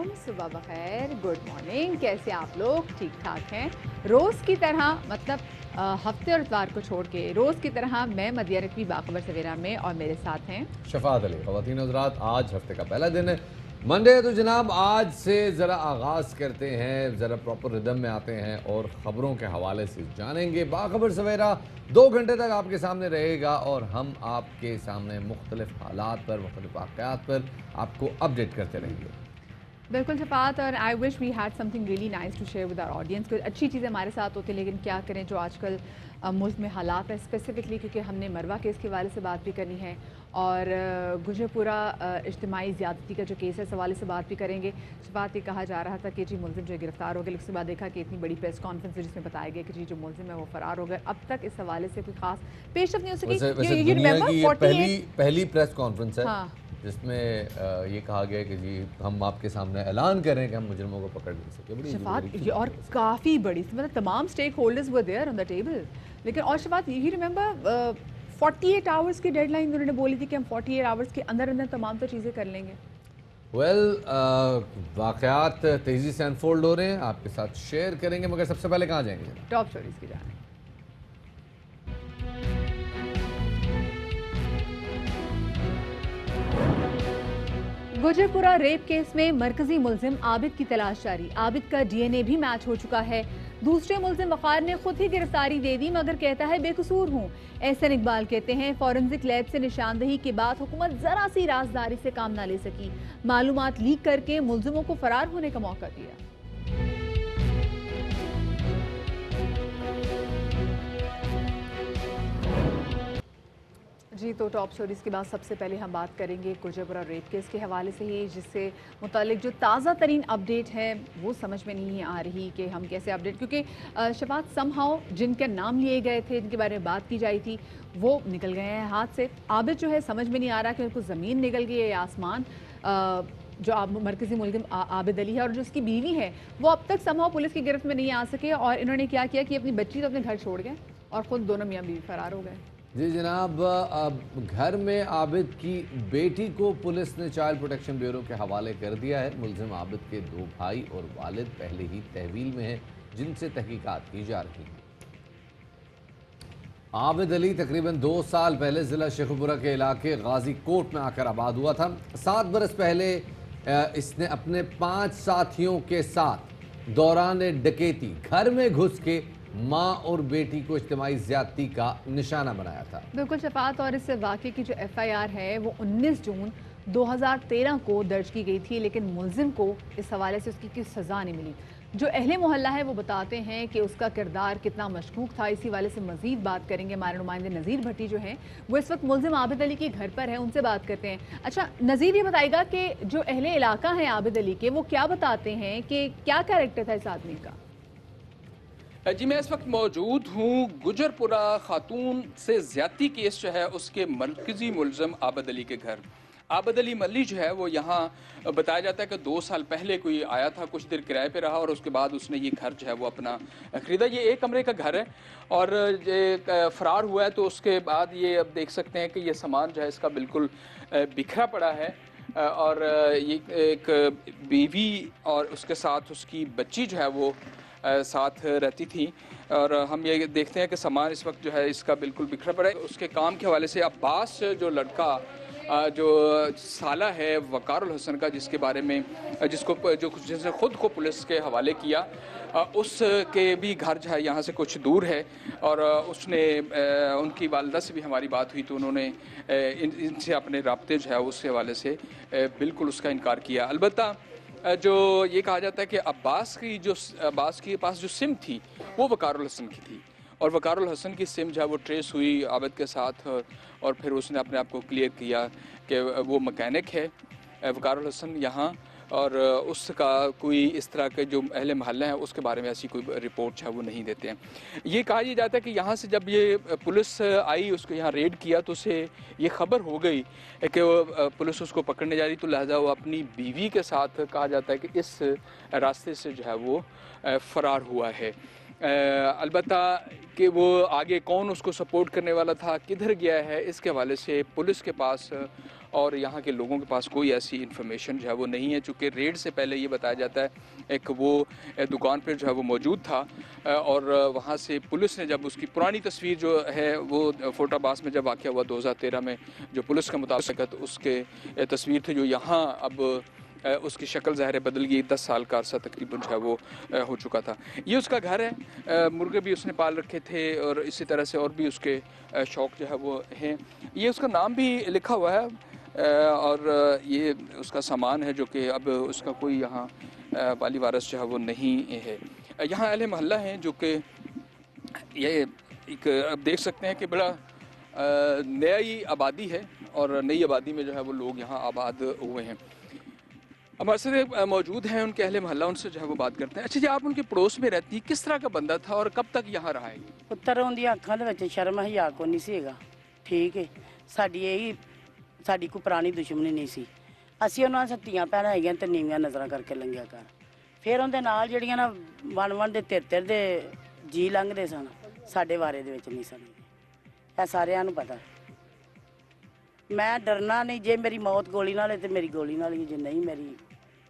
अलैकुम, सुबह बखैर, good morning. कैसे आप लोग? ठीक ठाक हैं? रोज़ की तरह मतलब हफ्ते और इतवार को छोड़ के रोज़ की तरह मैं मदिया रखवी बाखबर सवेरा में और मेरे साथ हैं शफात अली। ख़वातीन हज़रात, आज हफ्ते का पहला दिन है, मंडे है, तो जनाब आज से ज़रा आगाज़ करते हैं, ज़रा प्रॉपर रिदम में आते हैं और ख़बरों के हवाले से जानेंगे। बाखबर सवेरा 2 घंटे तक आपके सामने रहेगा और हम आपके सामने मुख्तलिफ हालात पर, मुख्तलिफ वाक़यात पर आपको अपडेट करते रहेंगे। बिल्कुल शफात। और I wish we had something really nice to share with our audience. कुछ अच्छी चीज़ें हमारे साथ होती हैं, लेकिन क्या करें, जो आजकल मुल्क में हालात हैं, स्पेसिफिकली क्योंकि हमने मरवा केस के हवाले से बात भी करनी है और गुजरपुरा इज्तिमाई ज़्यादती का जो केस है, इस हवाले से बात भी करेंगे। शफात, ये कहा जा रहा था कि जी मुलजिम जो गिरफ्तार हो गए, उसके बाद देखा कि इतनी बड़ी प्रेस कॉन्फ्रेंस है जिसमें बताया गया कि जी जो मुलजिम है वो फ़रार हो गए। अब तक इस हवाले से कोई खास पेशरफ नहीं हो सकी। वैसे You दुनिया remember की ये 48 पहली प्रेस कॉन्फ्रेंस है हाँ जिसमें ये कहा गया कि जी हम आपके सामने ऐलान कर रहे हैं कि हम मुजरिमों को पकड़ नहीं सके। बड़ी अजीब शफात, गरीब सी ये बात और है वैसे। काफ़ी बड़ी, मतलब तमाम stake holders were there on the table. लेकिन और शफात, यही रिमेंबर 48 आवर्स की डेडलाइन उन्होंने बोली थी कि हम 48 आवर्स के अंदर अंदर तमाम तो चीज़ें कर लेंगे। वेल वाक़यात तेज़ी से अनफोल्ड हो रहे हैं, आपके साथ शेयर करेंगे, मगर सबसे पहले कहाँ जाएंगे? टॉप स्टोरीज की जाने। गुजरपुरा रेप केस में मरकजी मुलजिम आबिद की तलाश जारी। आबिद का डीएनए भी मैच हो चुका है। दूसरे मुलजिम वक़ार ने खुद ही गिरफ्तारी दे दी, मगर कहता है बेकसूर हूँ। एहसन इकबाल कहते हैं फॉरेंसिक लैब से निशानदही के बाद हुकूमत जरा सी राजदारी से काम ना ले सकी, मालूमात लीक करके मुलजिमों को फरार होने का मौका दिया। जी, तो टॉप स्टोरीज के बाद सबसे पहले हम बात करेंगे गुजरपुरा रेप केस के हवाले से ही, जिससे मुतालिक जो ताज़ा तरीन अपडेट है वो समझ में नहीं आ रही कि हम कैसे अपडेट, क्योंकि शफात समहाउ जिनके नाम लिए गए थे, जिनके बारे में बात की जाई थी, वो निकल गए हैं हाथ से। आबिद जो है समझ में नहीं आ रहा कि उनको ज़मीन निकल गई है या आसमान। जो मरकज़ी मुलजिम आबिद अली है और जो उसकी बीवी है, वो अब तक समहाउ पुलिस की गिरफ्त में नहीं आ सके और इन्होंने क्या किया कि अपनी बच्ची तो अपने घर छोड़ गए और ख़ुद दोनों मियाँ बीवी फरार हो गए। जी जनाब, अब घर में आबिद की बेटी को पुलिस ने चाइल्ड प्रोटेक्शन ब्यूरो के हवाले कर दिया है। मुलजिम आबिद के 2 भाई और वालिद पहले ही तहवील में हैं, जिनसे तहकीकात की जा रही है। आबिद अली तकरीबन 2 साल पहले ज़िला शेखुपुरा के इलाके गाजी कोट में आकर आबाद हुआ था। 7 बरस पहले इसने अपने 5 साथियों के साथ दौरान डकैती घर में घुस के माँ और बेटी को इज्तिमाई ज़्यादती का निशाना बनाया था। बिल्कुल शफात, और इस वाक़े की जो एफआईआर है वो 19 जून 2013 को दर्ज की गई थी, लेकिन मुलजिम को इस हवाले से उसकी कोई सज़ा नहीं मिली। जो अहले मोहल्ला है वो बताते हैं कि उसका किरदार कितना मशकूक था। इसी वाले से मज़ीद बात करेंगे। हमारे नुमाइंदे नज़ीर भट्टी जो हैं वो इस वक्त मुलजिम आबिद अली के घर पर हैं, उनसे बात करते हैं। अच्छा नज़ीर, ये बताएगा कि जो अहले इलाका हैं आबिद अली के, वो क्या बताते हैं कि क्या कैरेक्टर था इस आदमी का? जी, मैं इस वक्त मौजूद हूँ गुजरपुरा खातून से ज़्यादती केस जो है उसके मरकज़ी मुलज़म आबिद अली के घर। आबिद अली मल्ली जो है वो यहाँ बताया जाता है कि 2 साल पहले कोई आया था, कुछ देर किराए पे रहा और उसके बाद उसने ये घर जो है वो अपना ख़रीदा। ये 1 कमरे का घर है और ये फ़रार हुआ है, तो उसके बाद ये अब देख सकते हैं कि ये सामान जो है इसका बिल्कुल बिखरा पड़ा है। और ये एक बीवी और उसके साथ उसकी बच्ची जो है वो साथ रहती थी और हम ये देखते हैं कि सामान इस वक्त जो है इसका बिल्कुल बिखरा पड़ा है। उसके काम के हवाले से अब्बास जो लड़का जो साला है वकारुल हसन का, जिसके बारे में जिसने ख़ुद को पुलिस के हवाले किया, उसके भी घर जो है यहाँ से कुछ दूर है और उसने उनकी वालिदा से भी हमारी बात हुई तो उन्होंने इनसे अपने राब्ते जो है उसके हवाले से बिल्कुल उसका इनकार किया। अलबत्ता जो ये कहा जाता है कि अब्बास के पास जो सिम थी वो वकारुल हसन की थी और वकारुल हसन की सिम जो है वो ट्रेस हुई आबिद के साथ और फिर उसने अपने आप को क्लियर किया कि वो मैकेनिक है वकारुल हसन यहाँ, और उसका कोई इस तरह के जो अहले महल्ले हैं उसके बारे में ऐसी कोई रिपोर्ट जो है वो नहीं देते हैं। ये कहा यह जाता है कि यहाँ से जब ये पुलिस आई, उसको यहाँ रेड किया, तो उसे ये खबर हो गई कि वो पुलिस उसको पकड़ने जा रही, तो लिहाजा वो अपनी बीवी के साथ कहा जाता है कि इस रास्ते से जो है वो फ़रार हुआ है। अलबत्ता कि वो आगे कौन उसको सपोर्ट करने वाला था, किधर गया है, इसके हवाले से पुलिस के पास और यहाँ के लोगों के पास कोई ऐसी इन्फॉर्मेशन जो है वो नहीं है। चूँकि रेड से पहले ये बताया जाता है एक वो दुकान पर जो है वो मौजूद था और वहाँ से पुलिस ने जब उसकी पुरानी तस्वीर जो है वो फोटाबास में जब वाक़या हुआ 2013 में, जो पुलिस के मुताबिक उसके तस्वीर थी, जो यहाँ अब उसकी शक्ल ज़ाहिर है बदल गई। 10 साल का अरसा तकरीबन जो है वो हो चुका था। ये उसका घर है, मुर्गे भी उसने पाल रखे थे और इसी तरह से और भी उसके शौक़ जो है वो हैं। ये उसका नाम भी लिखा हुआ है और ये उसका सामान है जो कि अब उसका कोई यहाँ वाली वारस जो है वो नहीं है। यहाँ अहले मोहल्ला हैं जो कि ये एक अब देख सकते हैं कि बड़ा नई आबादी है और नई आबादी में जो है वो लोग यहाँ आबाद हुए हैं। हमारे साथ मौजूद हैं उनके अहले मोहल्ला, उनसे जो है वो बात करते हैं। अच्छा जी, आप उनके पड़ोस में रहती, किस तरह का बंदा था और कब तक यहाँ रहा है? ਪੁੱਤਰ ਉਹਦੀਆਂ ਅੱਖਾਂ ਦੇ ਵਿੱਚ ਸ਼ਰਮ ਹਯਾ ਕੋ ਨਹੀਂ ਸੀ ਹੈਗਾ। ਠੀਕ ਹੈ, ਸਾਡੀ ਕੋਈ ਪੁਰਾਣੀ ਦੁਸ਼ਮਣੀ ਨਹੀਂ ਸੀ। ਅਸੀਂ ਉਹਨਾਂ ਨਾਲ ਧੀਆਂ ਭੈਣਾਂ ਹੈਗੀਆਂ ਤੇ ਨੀਵੀਆਂ ਨਜ਼ਰਾਂ ਕਰਕੇ ਲੰਘਿਆ ਕਰ। ਫਿਰ ਉਹਦੇ ਨਾਲ ਜਿਹੜੀਆਂ ਨਾ ਵਣ ਦੇ ਤਿਰ ਦੇ ਜੀ ਲੰਘਦੇ ਸਨ, ਸਾਡੇ ਬਾਰੇ ਦੇ ਵਿੱਚ ਨਹੀਂ ਸਨ। ਇਹ ਸਾਰਿਆਂ ਨੂੰ ਪਤਾ। ਮੈਂ ਡਰਨਾ ਨਹੀਂ, ਜੇ ਮੇਰੀ ਮੌਤ ਗੋਲੀ ਨਾਲ ਹੈ ਤੇ ਮੇਰੀ ਗੋਲੀ ਨਾਲ ਹੀ, ਜੇ ਨਹੀਂ ਮੇਰੀ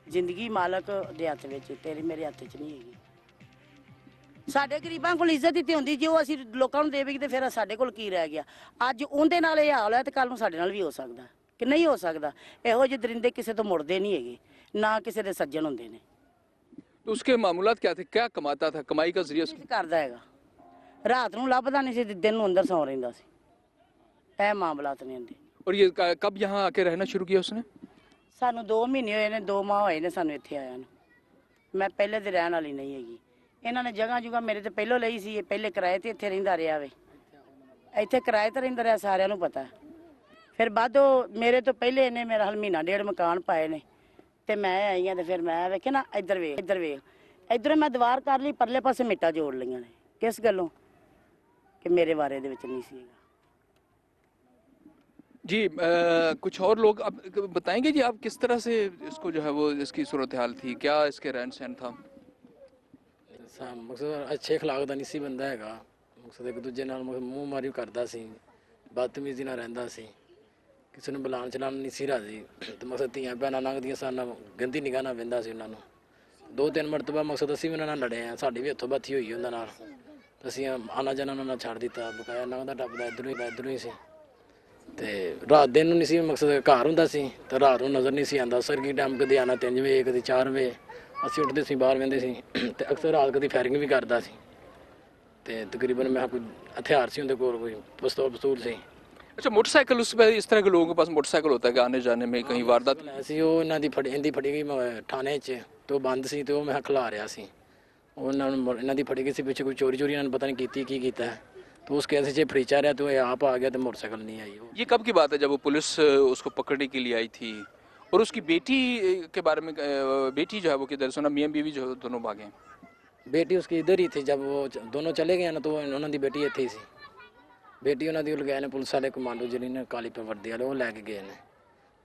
ਜ਼ਿੰਦਗੀ ਮਾਲਕ ਦੇ ਹੱਥ ਵਿੱਚ, ਤੇਰੇ ਮੇਰੇ ਹੱਥ 'ਚ ਨਹੀਂ ਹੈਗੀ। ਸਾਡੇ ਗਰੀਬਾਂ ਕੋਲ ਇੱਜ਼ਤ ਦਿੱਤੀ ਹੁੰਦੀ, ਜੇ ਉਹ ਅਸੀਂ ਲੋਕਾਂ ਨੂੰ ਦੇਵੇਗੀ ਤੇ ਫਿਰ ਸਾਡੇ ਕੋਲ ਕੀ ਰਹਿ ਗਿਆ। ਅੱਜ ਉਹਦੇ ਨਾਲ ਇਹ ਹਾਲ ਹੈ ਤੇ ਕੱਲ ਨੂੰ ਸਾਡੇ ਨਾਲ ਵੀ ਹੋ ਸਕਦਾ ਕਿ ਨਹੀਂ ਹੋ ਸਕਦਾ। ਇਹੋ ਜਿਹੇ ਦਰਿੰਦੇ ਕਿਸੇ ਤੋਂ ਮੁੜਦੇ ਨਹੀਂ ਹੈਗੇ, ਨਾ ਕਿਸੇ ਦੇ ਸੱਜਣ ਹੁੰਦੇ ਨੇ। तो उसके मामूलात क्या थे, क्या कमाता था, कमाई का जरिया उसकी? ਕਰਦਾ ਹੈਗਾ, ਰਾਤ ਨੂੰ ਲੱਭਦਾ ਨਹੀਂ ਸੀ, ਦਿਨ ਨੂੰ ਅੰਦਰ ਸੌਂ ਰਹਿੰਦਾ ਸੀ। ਇਹ ਮਾਮਲਾਤ ਨੇ ਹੁੰਦੇ। और ये कब यहाँ आके रहना शुरू किया उसने? ਸਾਨੂੰ 2 ਮਹੀਨੇ ਹੋਏ ਨੇ, 2 ਮਾਹ ਹੋਏ ਨੇ ਸਾਨੂੰ ਇੱਥੇ ਆਇਆ ਨੂੰ। ਮੈਂ ਪਹਿਲੇ ਤੇ ਰਹਿਣ ਵਾਲੀ ਨਹੀਂ ਹੈਗੀ। ਇਹਨਾਂ ਨੇ ਜਗ੍ਹਾ ਮੇਰੇ ਤੇ ਪਹਿਲੋਂ ਲਈ ਸੀ, ਇਹ ਪਹਿਲੇ ਕਿਰਾਏ ਤੇ ਇੱਥੇ ਰਹਿੰਦਾ ਰਿਹਾ ਵੇ। ਇੱਥੇ ਕਿਰਾਏ ਤੇ ਰਹਿੰਦਾ ਰਿਹਾ, ਸਾਰਿਆਂ ਨੂੰ ਪਤਾ। ਫਿਰ ਬਾਅਦੋਂ ਮੇਰੇ ਤੋਂ ਪਹਿਲੇ ਇਹਨੇ ਮੇਰਾ ਹਲ ਮਹੀਨਾ ਡੇਢ ਮਕਾਨ ਪਾਏ ਨੇ ਤੇ ਮੈਂ ਆਈ ਹਾਂ ਤੇ ਫਿਰ ਮੈਂ ਵੇਖਿਆ ਨਾ ਇੱਧਰ ਵੇਖ ਇੱਧਰ ਮੈਂ ਦੀਵਾਰ ਕਰ ਲਈ, ਪਰਲੇ ਪਾਸੇ ਮਿੱਟਾਂ ਜੋੜ ਲਈਆਂ ਨੇ। ਕਿਸ ਗੱਲੋਂ? ਕਿ ਮੇਰੇ ਬਾਰੇ ਦੇ ਵਿੱਚ ਨਹੀਂ ਸੀ ਹੈਗਾ। जी कुछ और लोग अब बताएंगे जी, आप किस तरह से इसको जो है वो इसकी सूरत हाल थी, क्या इसके रहन सहन था? ਮਕਸਦ ਅੱਛੇ ਅਖਲਾਕ ਦਾ ਨਹੀਂ ਸੀ ਬੰਦਾ ਹੈਗਾ। ਮਕਸਦ ਇੱਕ ਦੂਜੇ ਨਾਲ ਮੂੰਹ ਮਾਰੀ ਕਰਦਾ ਸੀ, ਬਦਤਮੀਜ਼ੀ ਨਾਲ ਰਹਿੰਦਾ ਸੀ, ਕਿਸੇ ਨੂੰ ਬੁਲਾਉਣ ਚਲਾਉਣ ਨਹੀਂ ਸੀ ਰਾਜ਼ੀ। ਤੇ ਮਕਸਦ ਧੀਆਂ ਭੈਣਾਂ ਲੰਘਦੀਆਂ ਸਨ, ਗੰਦੀ ਨਿਗਾਹ ਨਾਲ ਵਹਿੰਦਾ ਸੀ ਉਹਨਾਂ ਨੂੰ। 2-3 ਮਰਤਬਾ ਮਕਸਦ ਅਸੀਂ ਵੀ ਉਹਨਾਂ ਨਾਲ ਲੜੇ ਆ, ਸਾਡੀ ਵੀ ਹੱਥੋਂ ਬਾਥੀ ਹੋਈ ਉਹਨਾਂ ਨਾਲ। ਅਸੀਂ ਆਣਾ ਜਾਣਾ ਉਹਨਾਂ ਨਾਲ ਛੱਡ ਦਿੱਤਾ, ਬਕਾਇਆ ਲੰਘਦਾ ਟੱਪਦਾ ਇੱਧਰੋਂ ਹੀ ਸੀ। ਤੇ ਰਾਤ ਦਿਨ ਨੂੰ ਨਹੀਂ ਸੀ, ਮਕਸਦ ਘਰ ਹੁੰਦਾ ਸੀ ਤੇ ਰਾਤ ਨੂੰ ਨਜ਼ਰ ਨਹੀਂ ਸੀ ਆਉਂਦਾ। ਸਰਗੀ ਟਾਈਮ ਕਦੇ ਆਉਣਾ 3 ਵਜੇ, ਕਦੇ 4 ਵਜੇ। ਅਸੀਂ ਉੱਠਦੇ ਸੀ, ਬਾਹਰ ਵਹਿੰਦੇ ਸੀ ਤੇ ਅਕਸਰ ਰਾਤ ਕਦੀ ਫਾਇਰਿੰਗ ਵੀ ਕਰਦਾ ਸੀ। ਤੇ ਤਕਰੀਬਨ ਮੈਂ ਕੋਈ ਹਥਿਆਰ ਸੀ ਉਹਦੇ ਕੋਲ, ਕੋਈ ਪਿਸਤੌਲ ਸੀ। अच्छा, मोटरसाइकिल उस पर इस तरह के लोगों के पास मोटरसाइकिल होता है कि आने जाने में कहीं वारदात? ਅਸੀਂ ਉਹ ਇਹਨਾਂ ਦੀ ਫੜੀ ਗਈ ਥਾਣੇ 'ਚ ਤੇ ਉਹ ਬੰਦ ਸੀ ਤੇ ਉਹ ਮੈਂ ਖਿਲਾ ਰਿਹਾ ਸੀ। ਉਹਨਾਂ ਨੂੰ ਇਹਨਾਂ ਦੀ ਫੜੀ ਗਈ ਸੀ, ਪਿੱਛੇ ਕੋਈ ਚੋਰੀ ਇਹਨਾਂ ਨੇ ਪਤਾ ਨਹੀਂ ਕੀ ਕੀਤਾ है। तो उस केस से फ्रीचा रहा तो आप आ गया तो मोटरसाइकिल नहीं आई। ये कब की बात है जब वो पुलिस उसको पकड़ने के लिए आई थी? और उसकी बेटी के बारे में, बेटी जो है वो किधर, सुना मियाँ बीवी जो दोनों भागे हैं? बेटी उसकी इधर ही थी, जब वो दोनों चले गए ना तो उन्होंने बेटी इतनी सी। बेटी उन्होंने गए ने पुलिस वाले कमांडो जिन्हें ने काली पे वर्दी वाले वो लैके गए ने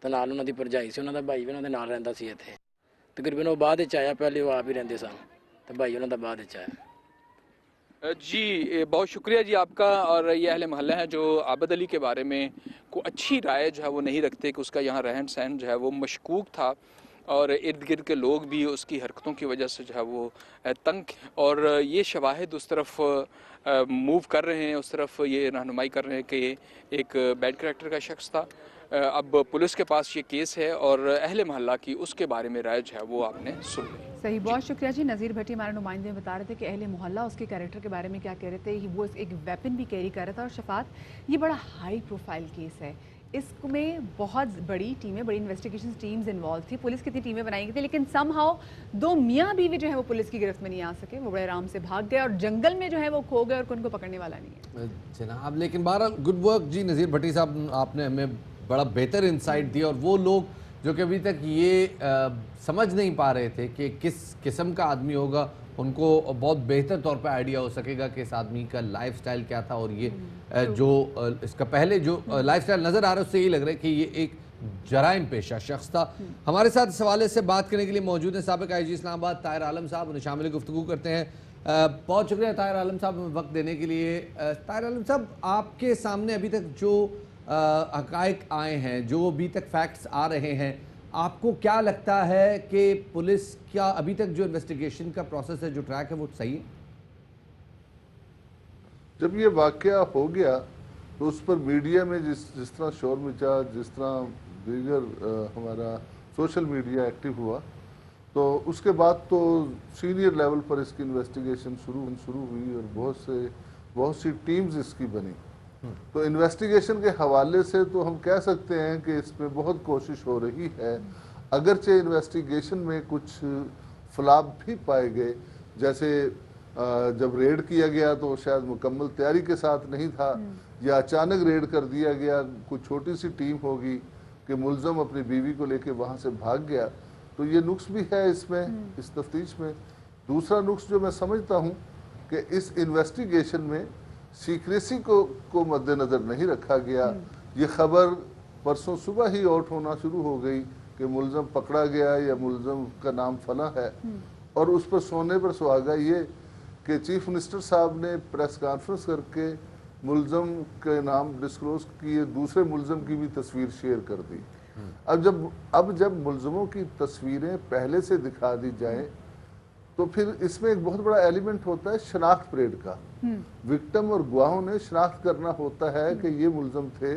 तो नाल उन्होंने भरजाई से, उन्होंने भाई भी उन्होंने नाल रहिंदा सी इत्थे। तकरीबन वो बाद विच आया, पहले वो आप ही रहिंदे सन तो भाई उन्होंने बाद विच आया। जी बहुत शुक्रिया जी आपका। और ये अहले मोहल्ला है जो आबद अली के बारे में को अच्छी राय जो है वो नहीं रखते कि उसका यहाँ रहन सहन जो है वो मशकूक था और इर्द गिर्द के लोग भी उसकी हरकतों की वजह से जो है वो तंग। और ये शवाहिद उस तरफ मूव कर रहे हैं, उस तरफ ये रहनुमाई कर रहे हैं कि एक बैड करैक्टर का शख्स था। अब पुलिस के पास ये केस है और अहले मोहल्ला की उसके बारे में राय जो है वो आपने सुन ली। सही, बहुत शुक्रिया जी। नज़ीर भट्टी हमारे नुमाइंदे में बता रहे थे कि अहले मोहल्ला उसके कैरेक्टर के बारे में क्या कह रहे थे। वो एक वेपन भी कैरी कर रहा था। और शफात, ये बड़ा हाई प्रोफाइल केस है, इसमें बहुत बड़ी टीमें, बड़ी इन्वेस्टिगेशन टीम्स इन्वॉल्व थी। पुलिस कितनी टीमें बनाई गई थी, लेकिन समहाउ 2 मियाँ बीवी जो है वो पुलिस की गिरफ्त में नहीं आ सके। वो बड़े आराम से भाग गए और जंगल में जो है वो खो गए और उनको पकड़ने वाला नहीं है जनाब। लेकिन बहरहाल गुड वर्क जी नज़ीर भट्टी साहब, आपने हमें बड़ा बेहतर इंसाइट दिया। और वो लोग जो कि अभी तक ये समझ नहीं पा रहे थे कि किस किस्म का आदमी होगा, उनको बहुत बेहतर तौर पे आइडिया हो सकेगा कि इस आदमी का लाइफस्टाइल क्या था। और ये जो इसका पहले जो लाइफस्टाइल नज़र आ रहा है उससे यही लग रहा है कि ये एक जराइम पेशा शख्स था। हमारे साथ इस हवाले से बात करने के लिए मौजूद हैं साबिक IG इस्लामाबाद ताहिर आलम साहब। उन्हें शामिल गुफ्तगू करते हैं। बहुत शुक्रिया ताहिर आलम साहब वक्त देने के लिए। ताहिर आलम साहब, आपके सामने अभी तक जो हकायक आए हैं, जो अभी तक फैक्ट्स आ रहे हैं, आपको क्या लगता है कि पुलिस क्या अभी तक जो इन्वेस्टिगेशन का प्रोसेस है, जो ट्रैक है, वो सही है? जब ये वाकया हो गया तो उस पर मीडिया में जिस तरह शोर मचा, जिस तरह दीगर हमारा सोशल मीडिया एक्टिव हुआ, तो उसके बाद तो सीनियर लेवल पर इसकी इन्वेस्टिगेशन शुरू हुई और बहुत सी टीम्स इसकी बनी। तो इन्वेस्टिगेशन के हवाले से तो हम कह सकते हैं कि इसमें बहुत कोशिश हो रही है, अगरचे इन्वेस्टिगेशन में कुछ फ्लॉप भी पाए गए। जैसे जब रेड किया गया तो शायद मुकम्मल तैयारी के साथ नहीं था, या अचानक रेड कर दिया गया, कुछ छोटी सी टीम होगी कि मुलजम अपनी बीवी को लेके वहाँ से भाग गया। तो ये नुक्स भी है इसमें, इस तफ्तीश में। दूसरा नुक्स जो मैं समझता हूँ कि इस इन्वेस्टिगेशन में सीक्रेसी को मद्देनज़र नहीं रखा गया। ये खबर परसों सुबह ही आउट होना शुरू हो गई कि मुलजम पकड़ा गया या मुलजम का नाम फला है, और उस पर सोने पर सुहागा ये कि चीफ मिनिस्टर साहब ने प्रेस कॉन्फ्रेंस करके मुलजम के नाम डिस्क्लोज किए, दूसरे मुलजम की भी तस्वीर शेयर कर दी। अब जब मुलजमों की तस्वीरें पहले से दिखा दी जाए तो फिर इसमें एक बहुत बड़ा एलिमेंट होता है शनाख्त परेड का। विक्टिम और गवाहों ने शनाख्त करना होता है कि ये मुलजम थे,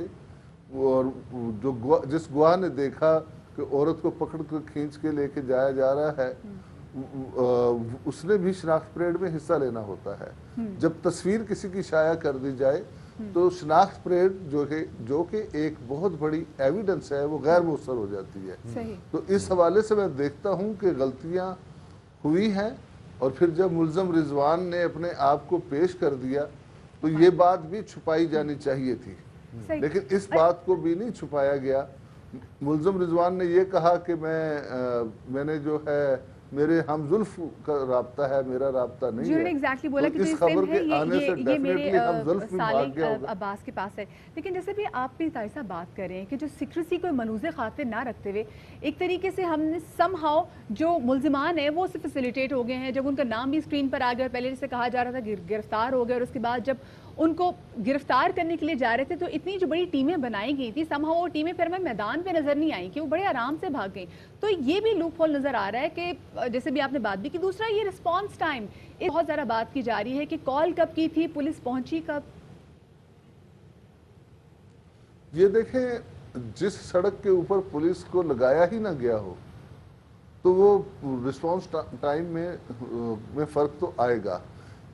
और जो जिस गवाह ने देखा कि औरत को पकड़ कर खींच के लेके जाया जा रहा है, उसने भी शनाख्त परेड में हिस्सा लेना होता है। जब तस्वीर किसी की शाया कर दी जाए तो शनाख्त परेड जो कि एक बहुत बड़ी एविडेंस है, वो गैर मुअस्सर हो जाती है। सही। तो इस हवाले से मैं देखता हूँ कि गलतियाँ हुई हैं, और फिर जब मुलजम रिजवान ने अपने आप को पेश कर दिया तो ये बात भी छुपाई जानी चाहिए थी, लेकिन इस बात को भी नहीं छुपाया गया। मुलजम रिजवान ने ये कहा कि मैंने जो है मेरे हम जुल्फ का राब्ता है, मेरा राब्ता नहीं है। एग्जैक्टली बोला तो कि इस जो खबर है के आने से ये मेरे डेफिनेटली हम जुल्फ में भाग गया सालिक होगा। अब्बास के पास है। लेकिन जैसे भी आप भी तारिक साहब बात कर रहे हैं कि जो सिक्रेसी को मनुज़े खातिर ना रखते हुए एक तरीके से हमने समहाउ जो मुलजिमान है वो उससे फैसिलिटेट हो गए हैं। जब उनका नाम भी स्क्रीन पर आ गया, पहले जैसे कहा जा रहा था गिरफ्तार हो गए, और उसके बाद जब उनको गिरफ्तार करने के लिए जा रहे थे तो इतनी जो बड़ी टीमें बनाई गई थी, समहाउ वो टीमें फिर हमें मैदान पे नजर नहीं आई कि वो बड़े आराम से भाग गई। तो ये भी लूप होल नजर आ रहा है कि जैसे भी आपने बात भी की। दूसरा ये रिस्पांस टाइम, बहुत ज़्यादा बात की जा रही है कि कॉल कब की थी, पुलिस पहुंची कब। ये देखें, जिस सड़क के ऊपर पुलिस को लगाया ही ना गया हो तो वो रिस्पांस टाइम में फ़र्क तो आएगा।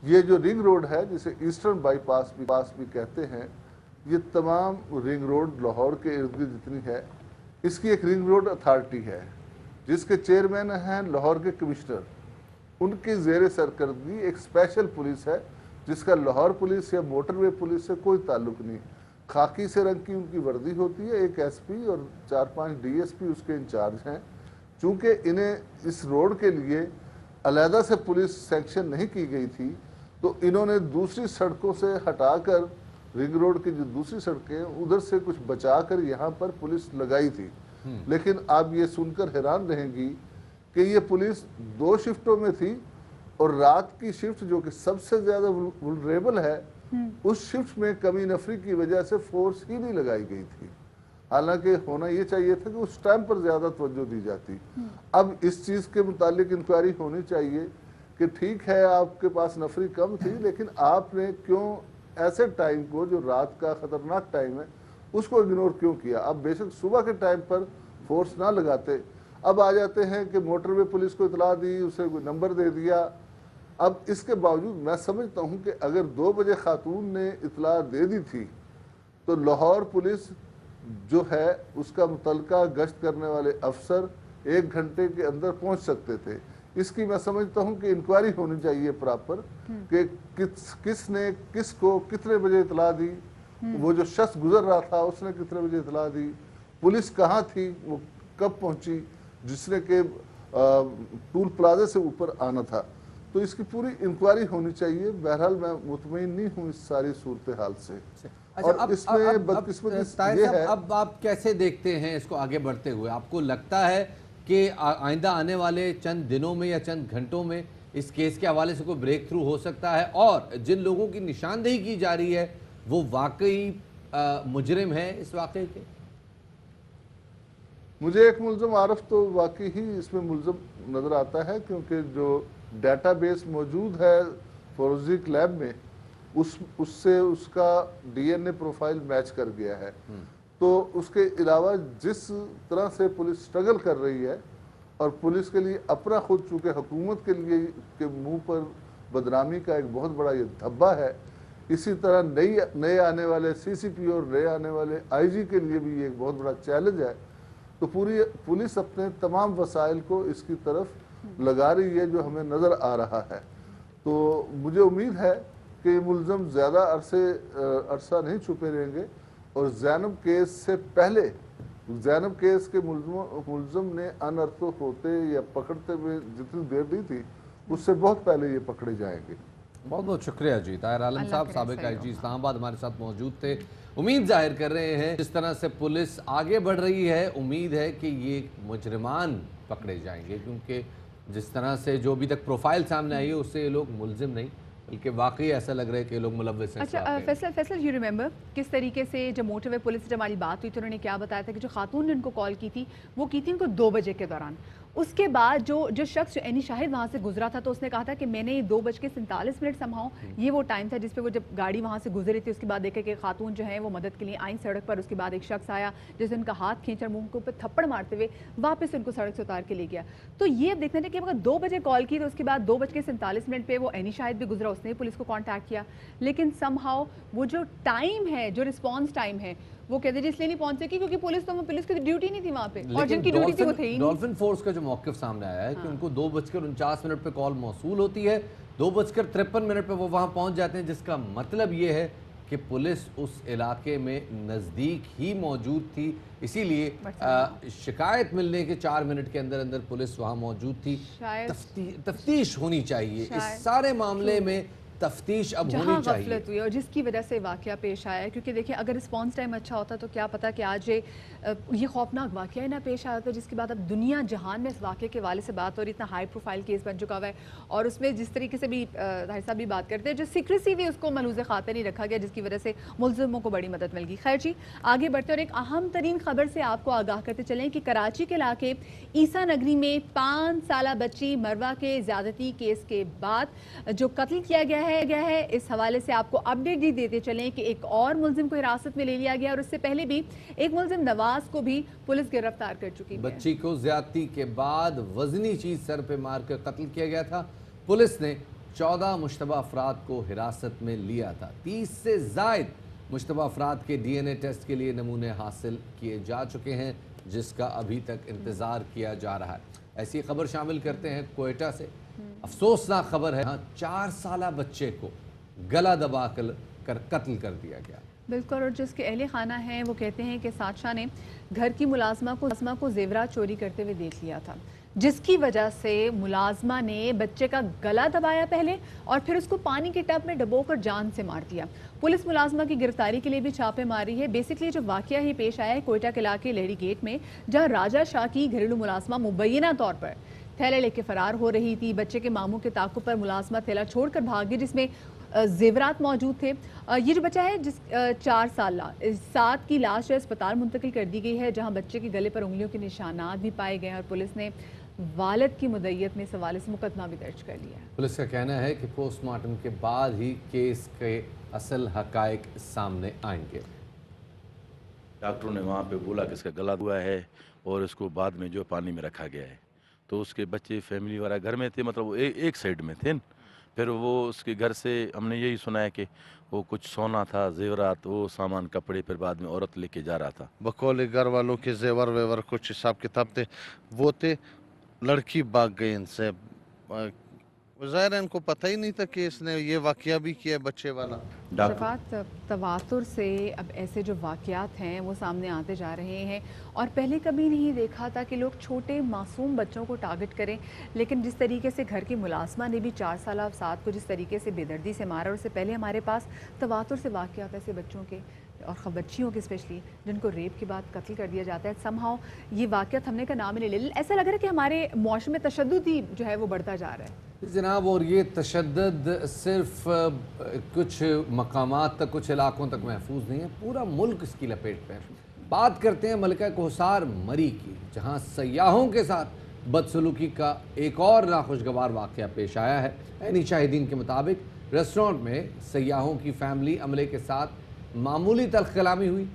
ये जो रिंग रोड है, जिसे ईस्टर्न बाईपास भी कहते हैं, ये तमाम रिंग रोड लाहौर के इर्द गिर्द जितनी है, इसकी एक रिंग रोड अथॉरिटी है जिसके चेयरमैन हैं लाहौर के कमिश्नर। उनकी ज़ेर सरकर्दगी एक स्पेशल पुलिस है जिसका लाहौर पुलिस या मोटरवे पुलिस से कोई ताल्लुक नहीं। खाकी से रंग की उनकी वर्दी होती है, एक एसपी और 4-5 डीएसपी उसके इंचार्ज हैं। चूँकि इन्हें इस रोड के लिए अलहदा से पुलिस सेक्शन नहीं की गई थी, तो इन्होंने दूसरी सड़कों से हटाकर रिंग रोड की जो दूसरी सड़कें उधर से कुछ बचाकर यहाँ पर पुलिस लगाई थी। लेकिन आप ये सुनकर हैरान रहेंगी कि ये पुलिस 2 शिफ्टों में थी, और रात की शिफ्ट जो कि सबसे ज़्यादा वुलनरेबल है, उस शिफ्ट में कमी नफरी की वजह से फोर्स ही नहीं लगाई गई थी। हालांकि होना ये चाहिए था कि उस टाइम पर ज़्यादा तवज्जो दी जाती। अब इस चीज़ के मुतालिक इंक्वायरी होनी चाहिए कि ठीक है आपके पास नफरी कम थी, लेकिन आपने क्यों ऐसे टाइम को जो रात का ख़तरनाक टाइम है उसको इग्नोर क्यों किया। अब बेशक सुबह के टाइम पर फोर्स ना लगाते, अब आ जाते हैं कि मोटरवे पुलिस को इतला दी, उसे कोई नंबर दे दिया। अब इसके बावजूद मैं समझता हूँ कि अगर 2 बजे खातून ने इतला दे दी थी तो लाहौर पुलिस जो है उसका मुतलका गश्त करने वाले अफसर 1 घंटे के अंदर पहुँच सकते थे। इसकी मैं समझता हूँ कि इंक्वायरी होनी चाहिए प्रॉपर कि किसने किसको कितने बजे इतला दी, वो जो शख्स गुजर रहा था उसने कितने बजे इतला दी, पुलिस कहाँ थी, वो कब पहुँची, जिसने के टूल प्लाजा से ऊपर आना था। तो इसकी पूरी इंक्वायरी होनी चाहिए। बहरहाल मैं मुतमईन नहीं हूँ इस सारी सूरत हाल से। अच्छा, और इसमें बदकिस्मती ये है। अब आप कैसे देखते हैं इसको आगे बढ़ते हुए? आपको लगता है कि आइंदा आने वाले चंद दिनों में या चंद घंटों में इस केस के हवाले से कोई ब्रेक थ्रू हो सकता है और जिन लोगों की निशानदेही की जा रही है वो वाकई मुजरिम है इस वाकये के? मुझे एक मुल्ज़म आरफ तो वाकई ही इसमें मुल्ज़म नज़र आता है, क्योंकि जो डेटाबेस मौजूद है फोरेंसिक लैब में उससे उसका डीएनए प्रोफाइल मैच कर गया है। तो उसके अलावा जिस तरह से पुलिस स्ट्रगल कर रही है और पुलिस के लिए अपना खुद, चूँकि हुकूमत के लिए के मुंह पर बदनामी का एक बहुत बड़ा ये धब्बा है, इसी तरह नए आने वाले सीसीपी और नए आने वाले आईजी के लिए भी ये एक बहुत बड़ा चैलेंज है। तो पूरी पुलिस अपने तमाम वसाइल को इसकी तरफ लगा रही है, जो हमें नज़र आ रहा है। तो मुझे उम्मीद है कि ये मुल्ज़म ज़्यादा अरसा नहीं छुपे रहेंगे और ज़ैनब केस से पहले, ज़ैनब केस के मुल्ज़म ने अनअर्थो होते या पकड़ते हुए जितनी देर ली थी, उससे बहुत पहले ये पकड़े जाएंगे। बहुत बहुत शुक्रिया जी। ताहिर आलम साहब, साबिक आईजी इस्लामाबाद, हमारे साथ मौजूद थे। उम्मीद जाहिर कर रहे हैं जिस तरह से पुलिस आगे बढ़ रही है, उम्मीद है कि ये मुजरिमान पकड़े जाएंगे, क्योंकि जिस तरह से जो अभी तक प्रोफाइल सामने आई है उससे ये लोग मुलजिम नहीं बल्कि वाकई ऐसा लग रहा है कि ये लोग मुलव्विस हैं। अच्छा फैसल, यू रिमेंबर किस तरीके से जब मोटरवे पुलिस से जब हमारी बात हुई तो उन्होंने क्या बताया था कि जो खातून ने उनको कॉल की थी वो की थी उनको 2 बजे के दौरान। उसके बाद जो शख्स जो एनी शाहिद वहाँ से गुजरा था तो उसने कहा था कि मैंने ये 2:47 समहाउ ये वो टाइम था जिस पे वो जब गाड़ी वहाँ से गुजरी थी। उसके बाद देखा कि खातून जो है वो मदद के लिए आई सड़क पर। उसके बाद एक शख्स आया जिसने उनका हाथ खींचा, मुंह के ऊपर थप्पड़ मारते हुए वापस उनको सड़क से उतार के ले गया। तो ये अब देखना है कि अगर 2 बजे कॉल की तो उसके बाद 2:47 पे वो एनी शाहिद भी गुजरा, उसने पुलिस को कॉन्टैक्ट किया, लेकिन समहाउ वो जो टाइम है, जो रिस्पॉन्स टाइम है, वो कहते हैं इसलिए नहीं पहुंच सकी क्योंकि पुलिस की तो ड्यूटी नहीं थी वहाँ पे, और जिनकी ड्यूटी थी वो थे ही नहीं। डॉल्फिन फोर्स का जो मौक़िफ़ सामने आया है कि उनको 2:49 पे कॉल मौसूल होती है, 2:53 पे वो वहाँ पहुँच जाते हैं, जिसका मतलब ये है कि पुलिस उस इलाके में नज़दीक ही मौजूद थी। इसीलिए शिकायत मिलने के 4 मिनट के अंदर अंदर पुलिस वहाँ मौजूद थी। तफ्तीश होनी चाहिए इस सारे मामले में, तफ्तीश अब होनी चाहिए। गफलत हुई और जिसकी वजह से वाकया पेश आया है, क्योंकि देखिए अगर रिस्पांस टाइम अच्छा होता तो क्या पता कि आज ये खौफनाक वाकया ही ना पेश आया था, जिसके बाद अब दुनिया जहान में इस वाकये के वाले से बात हो रही, इतना हाई प्रोफाइल केस बन चुका हुआ है और उसमें जिस तरीके से भी ताहिर साहब भी बात करते हैं, जो सीक्रेसी थी उसको मलूज़ खातिर नहीं रखा गया, जिसकी वजह से मुलज़िमों को बड़ी मदद मिल गई। खैर जी, आगे बढ़ते और एक अहम तरीन खबर से आपको आगाह करते चलें कि कराची के इलाके ईसा नगरी में 5 साला बच्ची मरवा के ज़्यादती केस के बाद जो कत्ल किया गया है, इस हवाले से आपको अपडेट भी देते चलें कि एक और मुलजिम को हिरासत में ले लिया गया और उससे पहले भी एक मुलजिम नवाज को भी पुलिस गिरफ्तार कर चुकी है। बच्ची को ज्यादती के बाद वजनी चीज सर पे मार कर कत्ल किया गया था। पुलिस ने 14 मुश्तबा अफराद को हिरासत में लिया था। 30 से जायद मुश्तबा अफराद के DNA टेस्ट के लिए नमूने हासिल किए जा चुके हैं, जिसका अभी तक इंतज़ार किया जा रहा है। ऐसी खबर शामिल करते हैं कोयटा से। अफसोसनाक खबर है, 4 साला बच्चे को गला दबा कर कत्ल कर दिया गया। बिल्कुल, और जिसके अहले खाना हैं वो कहते हैं कि सादशाह ने घर की मुलाजमा को जेवरात चोरी करते हुए देख लिया था, जिसकी वजह से मुलाजमा ने बच्चे का गला दबाया पहले और फिर उसको पानी के टब में डबोकर जान से मार दिया। पुलिस मुलाजमा की गिरफ्तारी के लिए भी छापे मारी है। बेसिकली जो वाकया ही पेश आया है कोयटा के इलाके लेडी गेट में, जहाँ राजा शाह की घरेलू मुलाजमा मुबैना तौर पर थैला लेके फरार हो रही थी। बच्चे के मामू के ताक़ुब पर मुलाजमा थैला छोड़कर भाग गई, जिसमें जेवरात मौजूद थे। ये जो बच्चा है जिस 4 साल 7 की लाश जो अस्पताल मुंतकिल कर दी गई है, जहां बच्चे के गले पर उंगलियों के निशानात भी पाए गए हैं और पुलिस ने वालिद की मुद्दत में इस हवाले से मुकदमा भी दर्ज कर लिया है। पुलिस का कहना है कि पोस्टमार्टम के बाद ही केस के असल हकायक सामने आएंगे। डॉक्टरों ने वहाँ पे बोला कि इसका गला हुआ है और इसको बाद में जो पानी में रखा गया है, तो उसके बच्चे फैमिली वाला घर में थे, मतलब वो एक साइड में थे। फिर वो उसके घर से हमने यही सुना है कि वो कुछ सोना था, जेवरात, वो सामान, कपड़े, फिर बाद में औरत लेके जा रहा था। बकौल घर वालों के जेवर वेवर कुछ हिसाब किताब थे, वो थे। लड़की भाग गई इनसे। ज़ाहिर है इनको पता ही नहीं था कि इसने ये वाकया भी किया बच्चे वाला। शफात, तवातुर से अब ऐसे जो वाकयात हैं वो सामने आते जा रहे हैं और पहले कभी नहीं देखा था कि लोग छोटे मासूम बच्चों को टारगेट करें, लेकिन जिस तरीके से घर की मुलाजमा ने भी 4 साल अफसाद को जिस तरीके से बेदर्दी से मारा, और उससे पहले हमारे पास तवातुर से वाकयात ऐसे बच्चों के और बच्चियों के स्पेशली जिनको रेप के बाद कत्ल कर दिया जाता है। समहाउ ये वाकया थमने का नाम ही नहीं ले, ऐसा लग रहा है कि हमारे मुआशरे में तशद्दुद ही जो है वो बढ़ता जा रहा है। जनाब, और ये तशद्दुद सिर्फ कुछ मकामात तक, कुछ इलाकों तक महफूज नहीं है, पूरा मुल्क इसकी लपेट में है। बात करते हैं मलिका कोहिसार मरी की, जहां सयाहों के साथ बदसलूकी का एक और नाखुशगवार वाक़या पेश आया है। ऐनी शाहिदीन के मुताबिक रेस्टोरेंट में सयाहों की फैमिली अमले के साथ मामूली तल्ख कलामी हुई,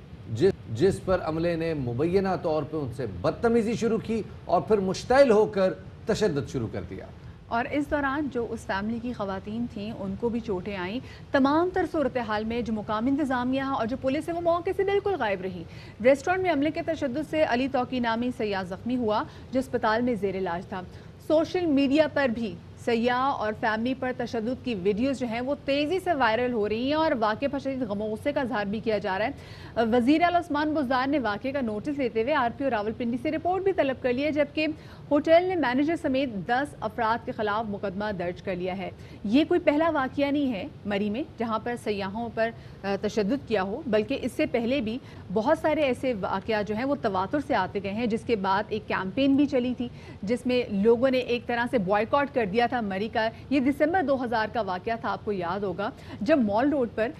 जिस पर अमले ने मुबैना तौर पर उनसे बदतमीज़ी शुरू की और फिर मुश्तइल होकर तशद्दुद शुरू कर दिया। और इस दौरान जो उस फैमिली की ख़वातीन थीं उनको भी चोटें आईं। तमाम तर सूरत हाल में जो मुकामी इंतज़ामिया और जो पुलिस है वो मौके से बिल्कुल गायब रही। रेस्टोरेंट में अमले के तशद्दुद से अली तौकी नामी सयाह ज़ख्मी हुआ जो अस्पताल में ज़ेर इलाज था। सोशल मीडिया पर भी सयाह और फैमिली पर तशद्दुद की वीडियोस जो हैं वो तेज़ी से वायरल हो रही हैं और वाक़े पर शदीद गमोसे का इज़हार भी किया जा रहा है। वज़ीर आला उस्मान बुज़दार ने वाक़े का नोटिस लेते हुए आरपीओ रावलपिंडी से रिपोर्ट भी तलब कर ली है, जबकि होटल ने मैनेजर समेत 10 अफराद के खिलाफ मुकदमा दर्ज कर लिया है। ये कोई पहला वाक़या नहीं है मरी में जहाँ पर सयाहों पर तशद्दुद किया हो, बल्कि इससे पहले भी बहुत सारे ऐसे वाक़या जो हैं वो तवातुर से आते गए हैं, जिसके बाद एक कैंपेन भी चली थी जिसमें लोगों ने एक तरह से बॉयकॉट कर दिया था मरी का। ये दिसंबर 2000 का वाक़या था, आपको याद होगा, जब मॉल रोड पर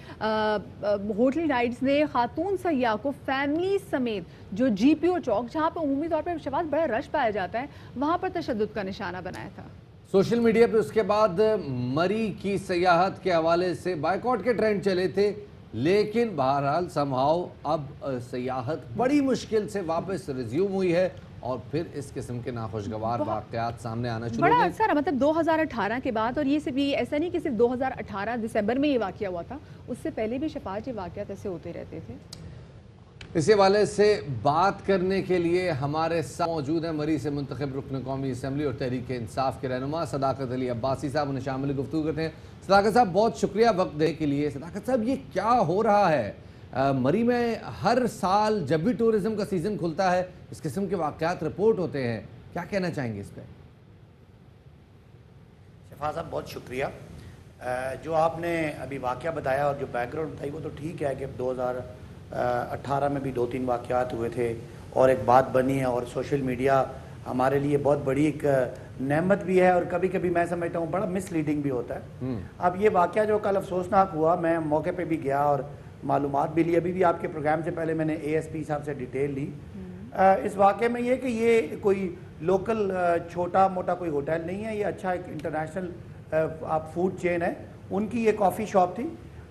होटल गाइड्स ने खातून सयाह को फैमिली समेत जो जीपीओ चौक, जहाँ पर उमूमी तौर पर शवाद बड़ा रश पाया जाता है, वहाँ पर तशद्दुद का निशाना बनाया था। सोशल मीडिया पे उसके बाद मरी की सयाहत के हवाले से बायकॉट के ट्रेंड चले थे, लेकिन बहरहाल समहाउ अब सयाहत बड़ी मुश्किल से वापस रिज्यूम हुई है और फिर इस किस्म के नाखुशगवार वाक़यात सामने आना शुरू बड़ा हो गए। अक्सर मतलब 2018 के बाद, और ये सिर्फ ऐसा नहीं कि सिर्फ 2018 दिसंबर में ये वाक़या हुआ था, उससे पहले भी शफात ये वाक़यात ऐसे होते रहते थे। इस हवाले से बात करने के लिए हमारे साथ मौजूद हैं मरी से मुंतखब रुकन कौमी असम्बली और तहरीक इंसाफ के रहनुमा सदाकत अली अब्बासी साहब। उन्हें शामिल गुफ्तगू करते हैं। सदाकत साहब, बहुत शुक्रिया वक्त देने के लिए। सदाकत साहब, ये क्या हो रहा है मरी में? हर साल जब भी टूरिज़्म का सीज़न खुलता है इस किस्म के वाक़यात रिपोर्ट होते हैं, क्या कहना चाहेंगे इस पर? शफा साहब, बहुत शुक्रिया। जो आपने अभी वाक़या बताया और जो बैकग्राउंड बताई वो तो ठीक है कि 2018 में भी 2-3 वाक़यात हुए थे और एक बात बनी है, और सोशल मीडिया हमारे लिए बहुत बड़ी एक नेमत भी है और कभी कभी मैं समझता हूँ बड़ा मिसलीडिंग भी होता है। अब ये वाक़या जो कल अफसोसनाक हुआ, मैं मौके पे भी गया और मालूमात भी ली। अभी भी आपके प्रोग्राम से पहले मैंने ASP साहब से डिटेल ली। इस वाक़े में ये कि ये कोई लोकल छोटा मोटा कोई होटल नहीं है, ये अच्छा एक इंटरनेशनल आप फूड चेन है। उनकी ये कॉफ़ी शॉप थी।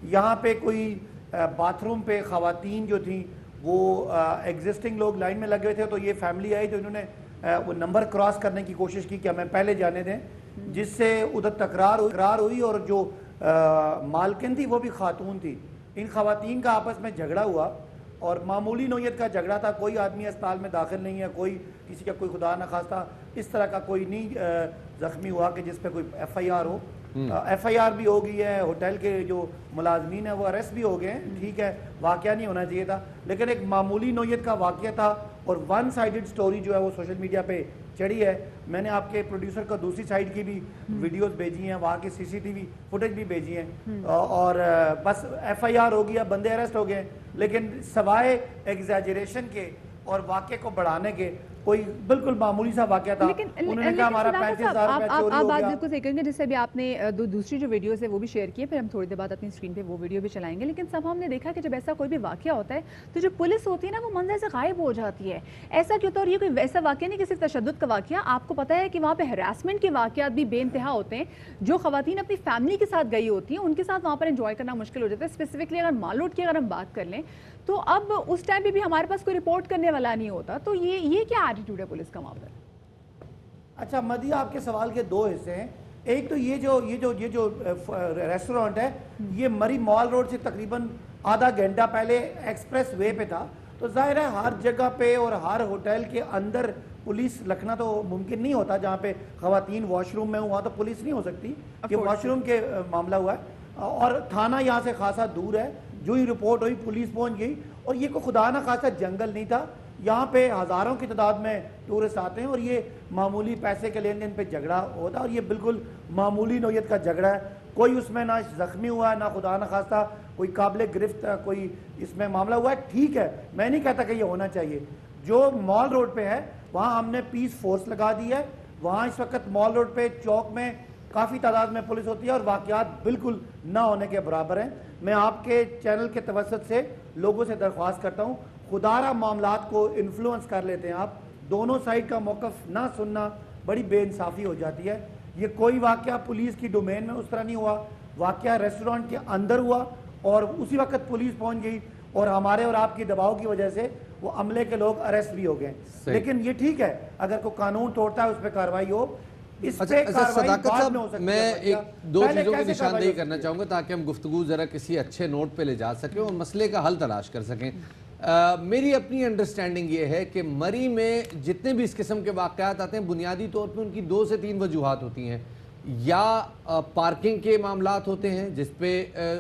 यहाँ पे कोई बाथरूम पे ख़वातीन जो थी वो एग्जिस्टिंग लोग लाइन में लगे हुए थे, तो ये फैमिली आई तो इन्होंने वो नंबर क्रॉस करने की कोशिश की कि हमें पहले जाने दें, जिससे उधर तकरार हुई और जो मालकिन थी वो भी खातून थी। इन ख़वातीन का आपस में झगड़ा हुआ और मामूली नौयत का झगड़ा था। कोई आदमी अस्पताल में दाखिल नहीं है, कोई किसी का कोई खुदा न खास्ता इस तरह का कोई नहीं ज़ख्मी हुआ कि जिस पे कोई FIR हो। FIR भी हो गई है, होटल के जो मुलाजमीन है वो अरेस्ट भी हो गए हैं। ठीक है, वाक़या नहीं होना चाहिए था, लेकिन एक मामूली नौयत का वाक़या था और वन साइडेड स्टोरी जो है वो सोशल मीडिया पे चढ़ी है। मैंने आपके प्रोड्यूसर को दूसरी साइड की भी वीडियोस भेजी हैं, वहाँ की CCTV फुटेज भी भेजी हैं और बस FIR हो गया, बंदे अरेस्ट हो गए, लेकिन सवाए एग्जैजरेशन के और वाक़े को बढ़ाने के कोई बिल्कुल मामूली सा वाक़या था। उन्होंने कहा हमारा 35,000 रुपए चोरी हो बात गया। बिल्कुल सही करेंगे। जैसे अभी आपने दूसरी जो वीडियोस है वो भी शेयर की है, फिर हम थोड़ी देर बाद अपनी स्क्रीन पे वो वीडियो भी चलाएंगे। लेकिन सब हमने देखा कि जब ऐसा कोई भी वाक़या होता है तो जो पुलिस होती है ना वो मंजर से गायब हो जाती है। ऐसा क्यों होता है? और ये कोई वैसा वाक़या नहीं कि सिर्फ तशद्दुद का वाक़या। आपको पता है कि वहाँ पे हरासमेंट के वाक़यात भी बेइंतहा होते हैं। जो ख़वातीन अपनी फैमिली के साथ गई होती हैं उनके साथ वहाँ पर एंजॉय करना मुश्किल हो जाता है। स्पेसिफिकली अगर माल रोड की अगर हम बात कर लें तो अब उस टाइम पे भी हमारे पास कोई रिपोर्ट करने वाला नहीं होता। तो ये क्या एटीट्यूड है पुलिस का वहाँ पर? अच्छा मदी, आपके सवाल के दो हिस्से हैं। एक तो ये जो रेस्टोरेंट है ये मरी मॉल रोड से तकरीबन आधा घंटा पहले एक्सप्रेस वे पे था, तो जाहिर है हर जगह पे और हर होटल के अंदर पुलिस रखना तो मुमकिन नहीं होता। जहाँ पे ख़वातीन वॉशरूम में हुआ तो पुलिस नहीं हो सकती, ये वॉशरूम के मामला हुआ है और थाना यहाँ से खासा दूर है। जो ही रिपोर्ट हुई पुलिस पहुँच गई और ये कोई खुदा ना खासा जंगल नहीं था। यहाँ पे हज़ारों की तादाद में टूरिस्ट आते हैं और ये मामूली पैसे के लेन देन पे झगड़ा होता है और ये बिल्कुल मामूली नौयत का झगड़ा है। कोई उसमें ना ज़ख्मी हुआ है ना खुदा न खास्ता कोई काबिल गिरफ्त कोई इसमें मामला हुआ है। ठीक है, मैं नहीं कहता कि ये होना चाहिए। जो मॉल रोड पे है वहाँ हमने पीस फोर्स लगा दी है। वहाँ इस वक्त मॉल रोड पे चौक में काफ़ी तादाद में पुलिस होती है और वाक़यात बिल्कुल ना होने के बराबर हैं। मैं आपके चैनल के तवसत से लोगों से दरख्वास्त करता हूँ, खुदारा मामलात को इन्फ्लुएंस कर लेते हैं आप, दोनों साइड का मौक़िफ़ ना सुनना बड़ी बेइंसाफ़ी हो जाती है। ये कोई वाक़या पुलिस की डोमेन में उस तरह नहीं हुआ, वाक़या रेस्टोरेंट के अंदर हुआ और उसी वक्त पुलिस पहुंच गई और हमारे और आपकी दबाव की वजह से वो अमले के लोग अरेस्ट भी हो गए। लेकिन ये ठीक है, अगर कोई कानून तोड़ता है उस पर कार्रवाई हो। इस पे कार्रवाई सदाकत बाद में हो साहब, सकती मैं है। एक दो पहले चीज़ों की कैसे निशानदेही कार्रवाई करना होती है? चाहूँगा ताकि हम गुफ्तगू ज़रा किसी अच्छे नोट पे ले जा सकें और मसले का हल तलाश कर सकें। मेरी अपनी अंडरस्टैंडिंग ये है कि मरी में जितने भी इस किस्म के वाक़यात आते हैं, बुनियादी तौर पर उनकी 2 से 3 वजूहात होती हैं। या पार्किंग के मामलात होते हैं जिस पे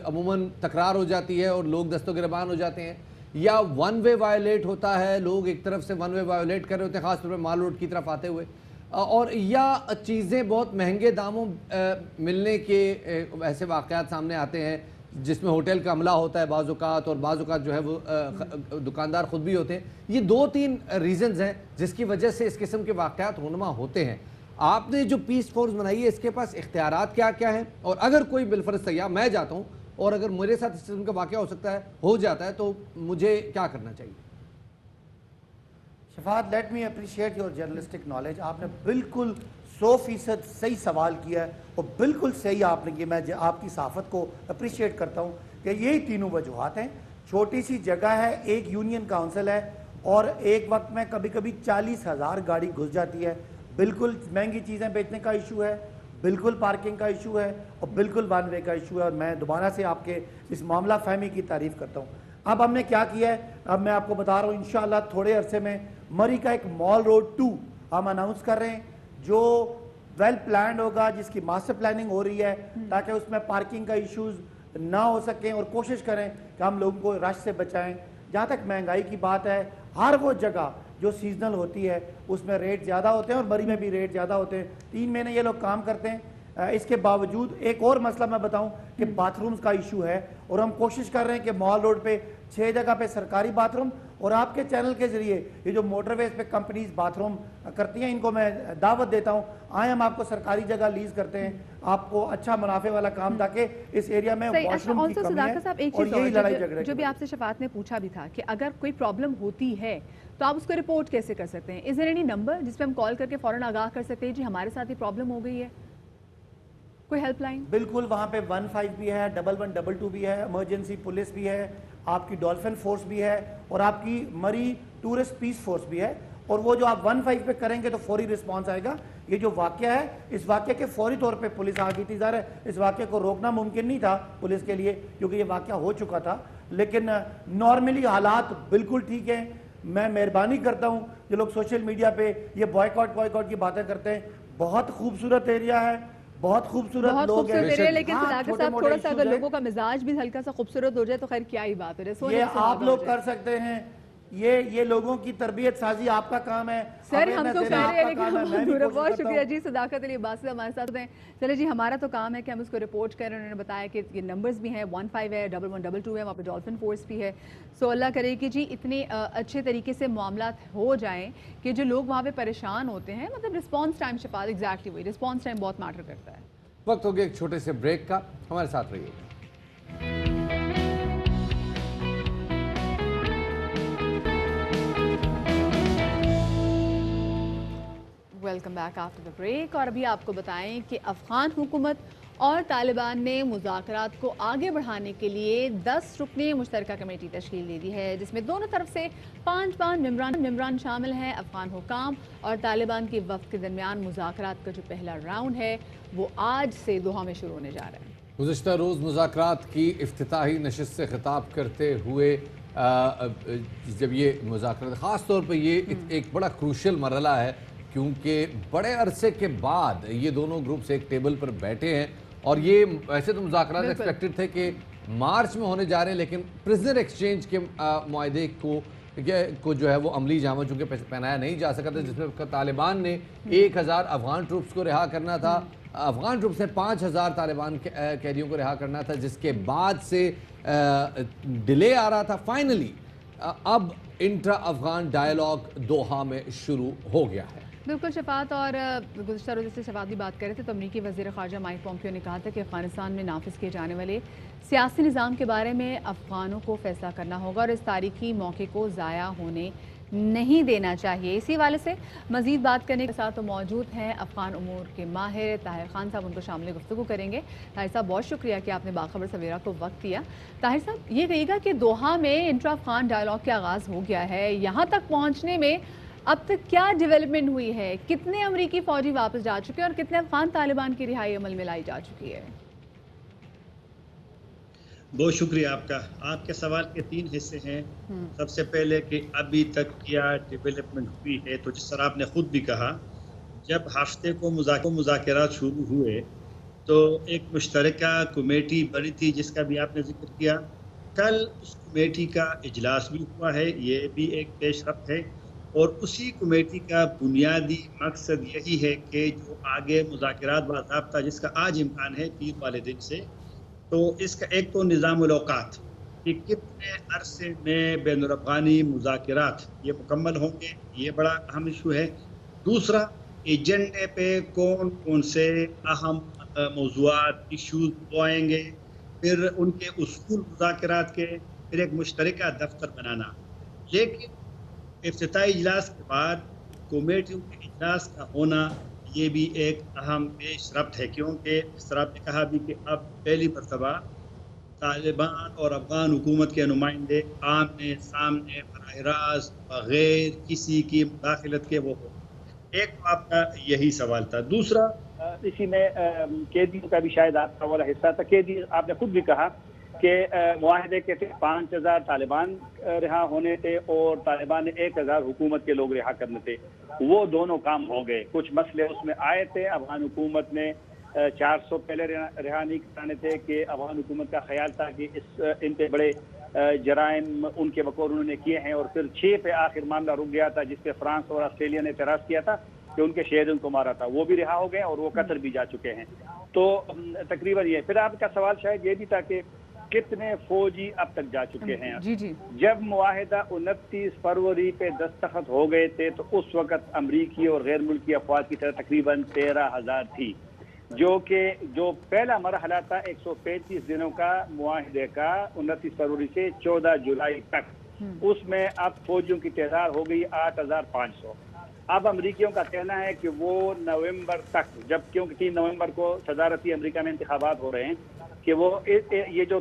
अमूमन तकरार हो जाती है और लोग दस्तो गिरबान हो जाते हैं, या वन वे वायोलेट होता है, लोग एक तरफ से वन वे वायोलेट कर रहे होते हैं, ख़ासतौर पर माल रोड की तरफ आते हुए, और या चीज़ें बहुत महंगे दामों मिलने के ऐसे वाक़यात सामने आते हैं जिसमें होटल का हमला होता है बाज़-औक़ात, और बाज़-औक़ात जो है वो दुकानदार ख़ुद भी होते हैं। ये 2-3 रीज़न्स हैं जिसकी वजह से इस किस्म के वाक़यात होनमा होते हैं। आपने जो पीस फोर्स बनाई है इसके पास इख्तियारात क्या क्या हैं, और अगर कोई बिलफर्ज तैयार मैं जाता हूँ और अगर मेरे साथ इस किस्म का वाक़या हो जाता है तो मुझे क्या करना चाहिए? Shafat, let me appreciate your journalistic knowledge. आपने बिल्कुल 100% सही सवाल किया है और बिल्कुल सही आपने किया। मैं आपकी सहाफ़त को अप्रिशिएट करता हूँ कि यही तीनों वजूहात हैं। छोटी सी जगह है, एक यूनियन काउंसिल है और एक वक्त में कभी कभी 40,000 गाड़ी घुस जाती है। बिल्कुल महंगी चीज़ें बेचने का इशू है, बिल्कुल पार्किंग का इशू है और बिल्कुल वन वे का इशू है। और मैं दोबारा से आपके इस मामला फहमी की तारीफ़ करता हूँ। अब हमने क्या किया है, अब मैं आपको बता रहा हूँ, इंशाअल्लाह थोड़े अरसे में मरी का एक मॉल रोड 2 हम अनाउंस कर रहे हैं जो वेल प्लान्ड होगा, जिसकी मास्टर प्लानिंग हो रही है ताकि उसमें पार्किंग का इश्यूज ना हो सकें और कोशिश करें कि हम लोगों को रश से बचाएं। जहाँ तक महंगाई की बात है, हर वो जगह जो सीजनल होती है उसमें रेट ज़्यादा होते हैं और मरी में भी रेट ज़्यादा होते हैं। 3 महीने ये लोग काम करते हैं। इसके बावजूद एक और मसला मैं बताऊं कि बाथरूम्स का इशू है और हम कोशिश कर रहे हैं कि मॉल रोड पे 6 जगह पे सरकारी बाथरूम, और आपके चैनल के जरिए ये जो मोटरवेज पे कंपनीज बाथरूम करती हैं इनको मैं दावत देता हूं, आए हम आपको सरकारी जगह लीज करते हैं, आपको अच्छा मुनाफे वाला काम, ताकि इस एरिया में वॉशरूम की कमी है। और यही लड़ाई झगड़े जो भी आपसे शफात ने पूछा भी था कि अगर कोई प्रॉब्लम होती है तो आप उसको रिपोर्ट कैसे कर सकते हैं? इज देयर एनी नंबर जिस पे हम कॉल करके फौरन आगाह कर सकते हैं जी हमारे साथ ये प्रॉब्लम हो गई है? कोई हेल्पलाइन? बिल्कुल, वहाँ पे 15 भी है, 1122 भी है, इमरजेंसी पुलिस भी है, आपकी डॉल्फिन फोर्स भी है और आपकी मरी टूरिस्ट पीस फोर्स भी है। और वो जो आप 15 पे करेंगे तो फौरी रिस्पांस आएगा। ये जो वाकया है, इस वाकये के फौरी तौर पे पुलिस आ गई थी। ज़ाहिर है इस वाकये को रोकना मुमकिन नहीं था पुलिस के लिए क्योंकि ये वाकया हो चुका था, लेकिन नॉर्मली हालात बिल्कुल ठीक हैं। मैं मेहरबानी करता हूँ जो लोग सोशल मीडिया पे ये बॉयकॉट की बातें करते हैं, बहुत खूबसूरत एरिया है, बहुत खूबसूरत लोग हैं, लेकिन सदाकत साहब थोड़ा सा अगर लोगों का मिजाज भी हल्का सा खूबसूरत हो जाए तो खैर क्या ही बात है। ये आप लोग कर सकते हैं, ये लोगों की तरबियत साजी आपका काम है सर। हम तो कर रहे हैं लेकिन बहुत शुक्रिया जी सदाकत अली अब्बासी हमारे साथ हैं। चले जी, हमारा तो काम है कि हम उसको रिपोर्ट करें। उन्होंने बताया कि ये नंबर्स भी हैं, 15 है, 1122 है, वहाँ पे डॉल्फिन फोर्स भी है। सो अल्लाह करे कि जी इतने अच्छे तरीके से मामला हो जाएं कि जो लोग वहाँ पे परेशान होते हैं, मतलब रिस्पॉन्स टाइम शफात एग्जैक्टली वही रिस्पॉन्स टाइम बहुत मैटर करता है। वक्त हो गया एक छोटे से ब्रेक का, हमारे साथ रहिएगा। Welcome back after the break. और अभी आपको बताएं कि अफगान हुकूमत और तालिबान ने मुज़ाकरात को आगे बढ़ाने के लिए 10 रुकनी मुश्तरका कमेटी तश्कील दे दी है, जिसमें दोनों तरफ से 5 मेंबरान शामिल हैं। अफगान हुकाम और तालिबान की वफ़द के दरमियान मुज़ाकरात का जो पहला राउंड है वो आज से दोहा में शुरू होने जा रहा है। गुज़िश्ता रोज़ मुज़ाकरात की इफ्तिताही नशिस्त से खिताब करते हुए जब ये मुज़ाकरात ख़ास तौर पर ये एक बड़ा क्रूशल मरला है क्योंकि बड़े अरसे के बाद ये दोनों ग्रुप्स एक टेबल पर बैठे हैं और ये वैसे तो मुज़ाकरात एक्सपेक्टेड थे कि मार्च में होने जा रहे हैं, लेकिन प्रिजनर एक्सचेंज के मुआहदे को जो है वो अमली जामा चूँकि पहनाया नहीं जा सका था, जिसमें तालिबान ने 1000 अफगान ट्रूप्स को रिहा करना था, अफगान ट्रूप्स ने 5000 तालिबान कैदियों को रिहा करना था, जिसके बाद से डिले आ रहा था। फाइनली अब इंट्रा अफगान डायलॉग दोहा में शुरू हो गया है। बिल्कुल शफात, और गुज़श्ता रोज़ से शफात भी बात कर रहे थे तो अमरीकी वज़ीर ख़ारजा माइक पॉम्पियो ने कहा था कि अफ़गानिस्तान में नाफिज किए जाने वाले सियासी निज़ाम के बारे में अफ़गानों को फ़ैसला करना होगा और इस तारीखी मौके को ज़ाया होने नहीं देना चाहिए। इसी वाले से मज़ीद बात करने के साथ तो मौजूद हैं अफ़गान उमूर के माहिर ताहिर खान साहब, उनको शामिल गुफ्तगू करेंगे। ताहिर साहब, बहुत शुक्रिया कि आपने बाखबर सवेरा को वक्त दिया। ताहिर साहब, ये कहिएगा कि दोहा में इंट्रा अफ़गान डायलॉग का आगाज़ हो गया है, यहाँ तक पहुँचने में अब तक क्या डेवलपमेंट हुई है? कितने अमरीकी फ़ौजी वापस जा चुके हैं और कितने अफ़गान तालिबान की रिहाई अमल में लाई जा चुकी है? बहुत शुक्रिया आपका। आपके सवाल के 3 हिस्से हैं। सबसे पहले कि अभी तक क्या डेवलपमेंट हुई है, तो जिस तरह आपने खुद भी कहा, जब हफ्ते को मुज़ाकरात शुरू हुए तो एक मुश्तरका कमेटी बनी थी जिसका भी आपने जिक्र किया। कल उस कमेटी का इजलास भी हुआ है, ये भी एक पेशरफ्त है, और उसी कमेटी का बुनियादी मकसद यही है कि जो आगे मुज़ाकरात बाज़ाब्ता जिसका आज इम्कान है पीर वाले दिन से, तो इसका एक तो निज़ामुल औक़ात कि कितने अरसे में बैनुल अफ़गानी मुज़ाकरात ये मुकम्मल होंगे, ये बड़ा अहम इशू है। दूसरा, एजेंडे पे कौन कौन से अहम मौज़ूआत इशूज़ वो आएंगे, फिर उनके उसूल मुज़ाकरात के, फिर एक मुश्तरका दफ्तर बनाना। लेकिन इफ्तिताई इजलास के बाद कमेटियों के इजलास का होना ये भी एक अहम पेशरफ्त है, क्योंकि इस तरह आपने कहा भी कि अब पहली मरतबा तालिबान और अफ़गान हुकूमत के नुमाइंदे आमने सामने बराह रास्त बग़ैर किसी की मुदाखलत के वो हो। एक तो आपका यही सवाल था। दूसरा, इसी में कैदियों का भी शायद आपका वाला हिस्सा था। कैदी आपने खुद भी कहा कि मुआहदे के थे 5000 तालिबान रिहा होने थे और तालिबान ने 1000 हुकूमत के लोग रिहा करने थे। वो दोनों काम हो गए। कुछ मसले उसमें आए थे, अफगान हुकूमत ने 400 पहले रिहा नहीं कराने थे कि अफगान हुकूमत का ख्याल था कि इन पे बड़े जराइम उनके बकौर उन्होंने किए हैं, और फिर 6 पे आखिर मामला रुक गया था, जिसपे फ्रांस और ऑस्ट्रेलिया ने एतराज़ किया था कि उनके शहरों को मारा था। वो भी रिहा हो गए और वो कतर भी जा चुके हैं। तो तकरीबन ये। फिर आपका सवाल शायद ये भी था कि कितने फौजी अब तक जा चुके हैं। जी जी। जब मुआहिदा 29 फरवरी पे दस्तखत हो गए थे तो उस वक्त अमरीकी और गैर मुल्की अफवाज की तरह तकरीबन 13,000 थी, जो पहला मरहला था 135 दिनों का मुआहिदे का 29 फरवरी से 14 जुलाई तक। उसमें अब फौजियों की तादाद हो गई 8,500। अब अमरीकियों का कहना है कि वो नवंबर तक, जब क्योंकि 3 नवंबर को सदारती अमेरिका में इंतखाबात हो रहे हैं, कि वो ये जो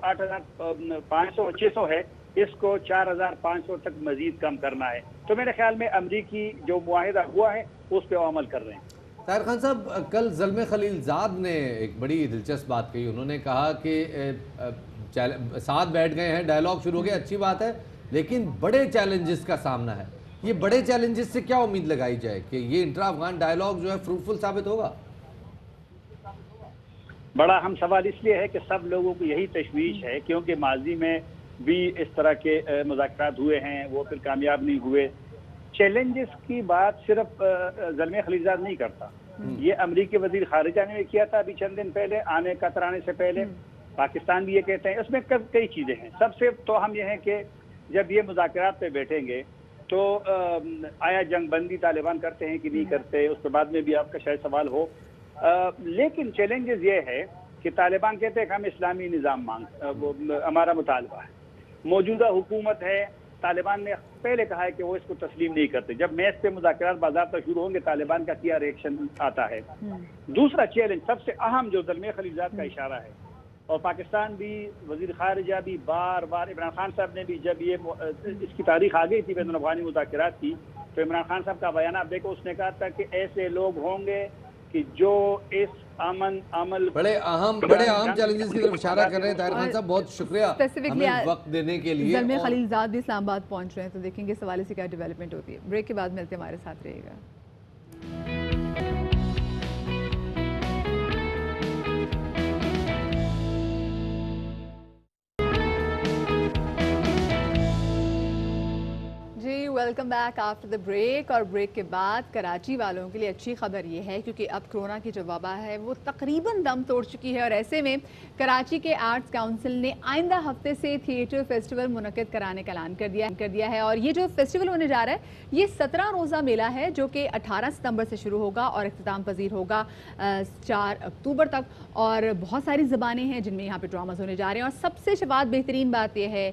8,500 और 600 है, इसको 4,500 तक मजीद कम करना है। तो मेरे ख्याल में अमरीकी जो मुआहिदा हुआ है उस पर अमल कर रहे हैं। ताहिर खान साहब, कल ज़ल्मे खलीलज़ाद ने एक बड़ी दिलचस्प बात कही। उन्होंने कहा कि साथ बैठ गए हैं, डायलॉग शुरू हो गया, अच्छी बात है, लेकिन बड़े चैलेंजेस का सामना है। ये बड़े चैलेंजेस से क्या उम्मीद लगाई जाए कि ये इंट्रा अफगान डायलॉग जो है फ्रूटफुल साबित होगा? बड़ा अहम सवाल इसलिए है कि सब लोगों को यही तशवीश है, क्योंकि माजी में भी इस तरह के मुज़ाकरात हुए हैं, वो फिर कामयाब नहीं हुए। चैलेंजेस की बात सिर्फ ज़ल्मे खलीलज़ाद नहीं करता, ये अमरीकी वज़ीर ख़ारिजा ने भी किया था अभी चंद दिन पहले, कतर आने से पहले। पाकिस्तान भी ये कहते हैं। उसमें कई चीज़ें हैं। सबसे तो हम ये हैं कि जब ये मुज़ाकरात पे बैठेंगे तो आया जंग बंदी तालिबान करते हैं कि नहीं करते, उसके बाद में भी आपका शायद सवाल हो। लेकिन चैलेंजेस ये है कि तालिबान कहते हैं कि हम इस्लामी निज़ाम हमारा मुतालबा है। मौजूदा हुकूमत है, तालिबान ने पहले कहा है कि वो इसको तस्लीम नहीं करते। जब मैच पे मुज़ाकरात बाज़ाब्ता शुरू होंगे, तालिबान का क्या रिएक्शन आता है। दूसरा चैलेंज सबसे अहम जो ज़ल्मे खलीलज़ाद का इशारा है, और पाकिस्तान भी, वज़ीर ख़ारिजा भी बार बार, इमरान खान साहब ने भी, जब ये इसकी तारीख आ गई थी बैनुल अफ़गानी मुज़ाकरात की, तो इमरान खान साहब का बयान आप देखो, उसने कहा था कि ऐसे लोग होंगे कि जो इस अमल बड़े अहम चैलेंजेस की तरफ इशारा कर रहे हैं। ताहिर खान साहब, बहुत शुक्रिया हमें वक्त देने के लिए। ज़ल्मे खलीलज़ाद भी इस्लामाबाद पहुंच रहे हैं, तो देखेंगे इस हवाले से क्या डेवलपमेंट होती है। ब्रेक के बाद मिलते हैं, हमारे साथ रहिएगा। Welcome back after the break. और ब्रेक के बाद कराची वालों के लिए अच्छी खबर ये है क्योंकि अब कोरोना की जो वबा है वो तकरीबन दम तोड़ चुकी है और ऐसे में कराची के आर्ट्स काउंसिल ने आइंदा हफ्ते से थिएटर फेस्टिवल मुनक्किद कराने का ऐलान कर दिया है। और ये जो फेस्टिवल होने जा रहा है ये 17 रोज़ा मेला है जो कि 18 सितंबर से शुरू होगा और इख्तिताम पजीर होगा 4 अक्टूबर तक। और बहुत सारी ज़बानें हैं जिनमें यहाँ पे ड्रामाज होने जा रहे हैं और सबसे शबात बेहतरीन बात यह है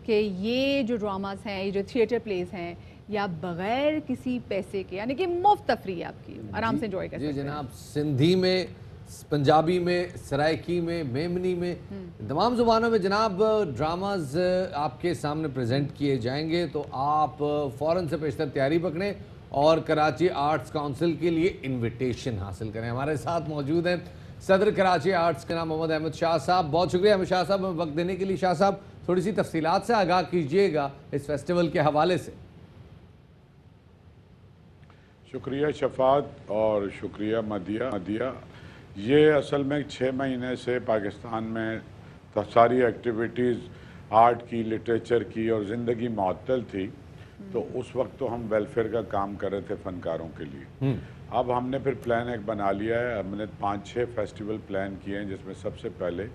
कि ये जो ड्रामास हैं, ये जो थिएटर प्लेस हैं, या बगैर किसी पैसे के, यानी कि मुफ्त तफरी आपकी आराम से एंजॉय कर सकते हैं। जी जनाब, सिंधी में, पंजाबी में, सराइकी में, मेमनी में, तमाम ज़ुबानों में जनाब ड्रामाज आपके सामने प्रेजेंट किए जाएंगे। तो आप फ़ौरन से पेशतर तैयारी पकड़ें और कराची आर्ट्स काउंसिल के लिए इन्विटेशन हासिल करें। हमारे साथ मौजूद हैं सदर कराची आर्ट्स के नाम मोहम्मद अहमद शाह साहब। बहुत शुक्रिया अहमद शाह साहब वक्त देने के लिए। शाह साहब, थोड़ी सी तफसीलात से आगाह कीजिएगा इस फेस्टिवल के हवाले से। शुक्रिया शफात और शुक्रिया मदिया। ये असल में 6 महीने से पाकिस्तान में सारी एक्टिविटीज़ आर्ट की, लिटरेचर की और ज़िंदगी मुअत्तल थी, तो उस वक्त तो हम वेलफेयर का काम कर रहे थे फ़नकारों के लिए। अब हमने फिर प्लान एक बना लिया है। हमने 5-6 फेस्टिवल प्लान किए हैं जिसमें सबसे पहले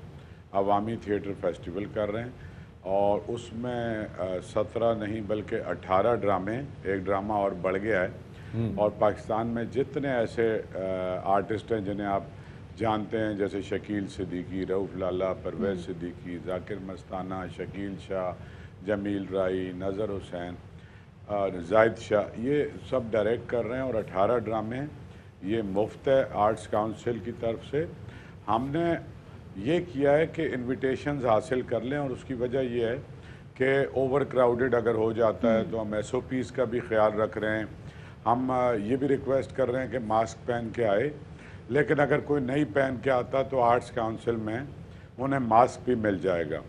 अवामी थिएटर फेस्टिवल कर रहे हैं और उसमें 17 नहीं बल्कि 18 ड्रामे, एक ड्रामा और बढ़ गया है। और पाकिस्तान में जितने ऐसे आर्टिस्ट हैं जिन्हें आप जानते हैं, जैसे शकील सिद्दीकी, रऊफ़ लाला, परवेज़ सिद्दीकी, ज़ाकिर मस्ताना, शकील शाह, जमील राई, नज़र हुसैन और जाहिद शाह, ये सब डायरेक्ट कर रहे हैं और 18 ड्रामे ये मुफ्त है आर्ट्स काउंसिल की तरफ से। हमने ये किया है कि इन्विटेशंस हासिल कर लें और उसकी वजह ये है कि ओवर क्राउडेड अगर हो जाता है तो हम SOPs का भी ख्याल रख रहे हैं। हम ये भी रिक्वेस्ट कर रहे हैं कि मास्क पहन के आए, लेकिन अगर कोई नहीं पहन के आता तो आर्ट्स काउंसिल में उन्हें मास्क भी मिल जाएगा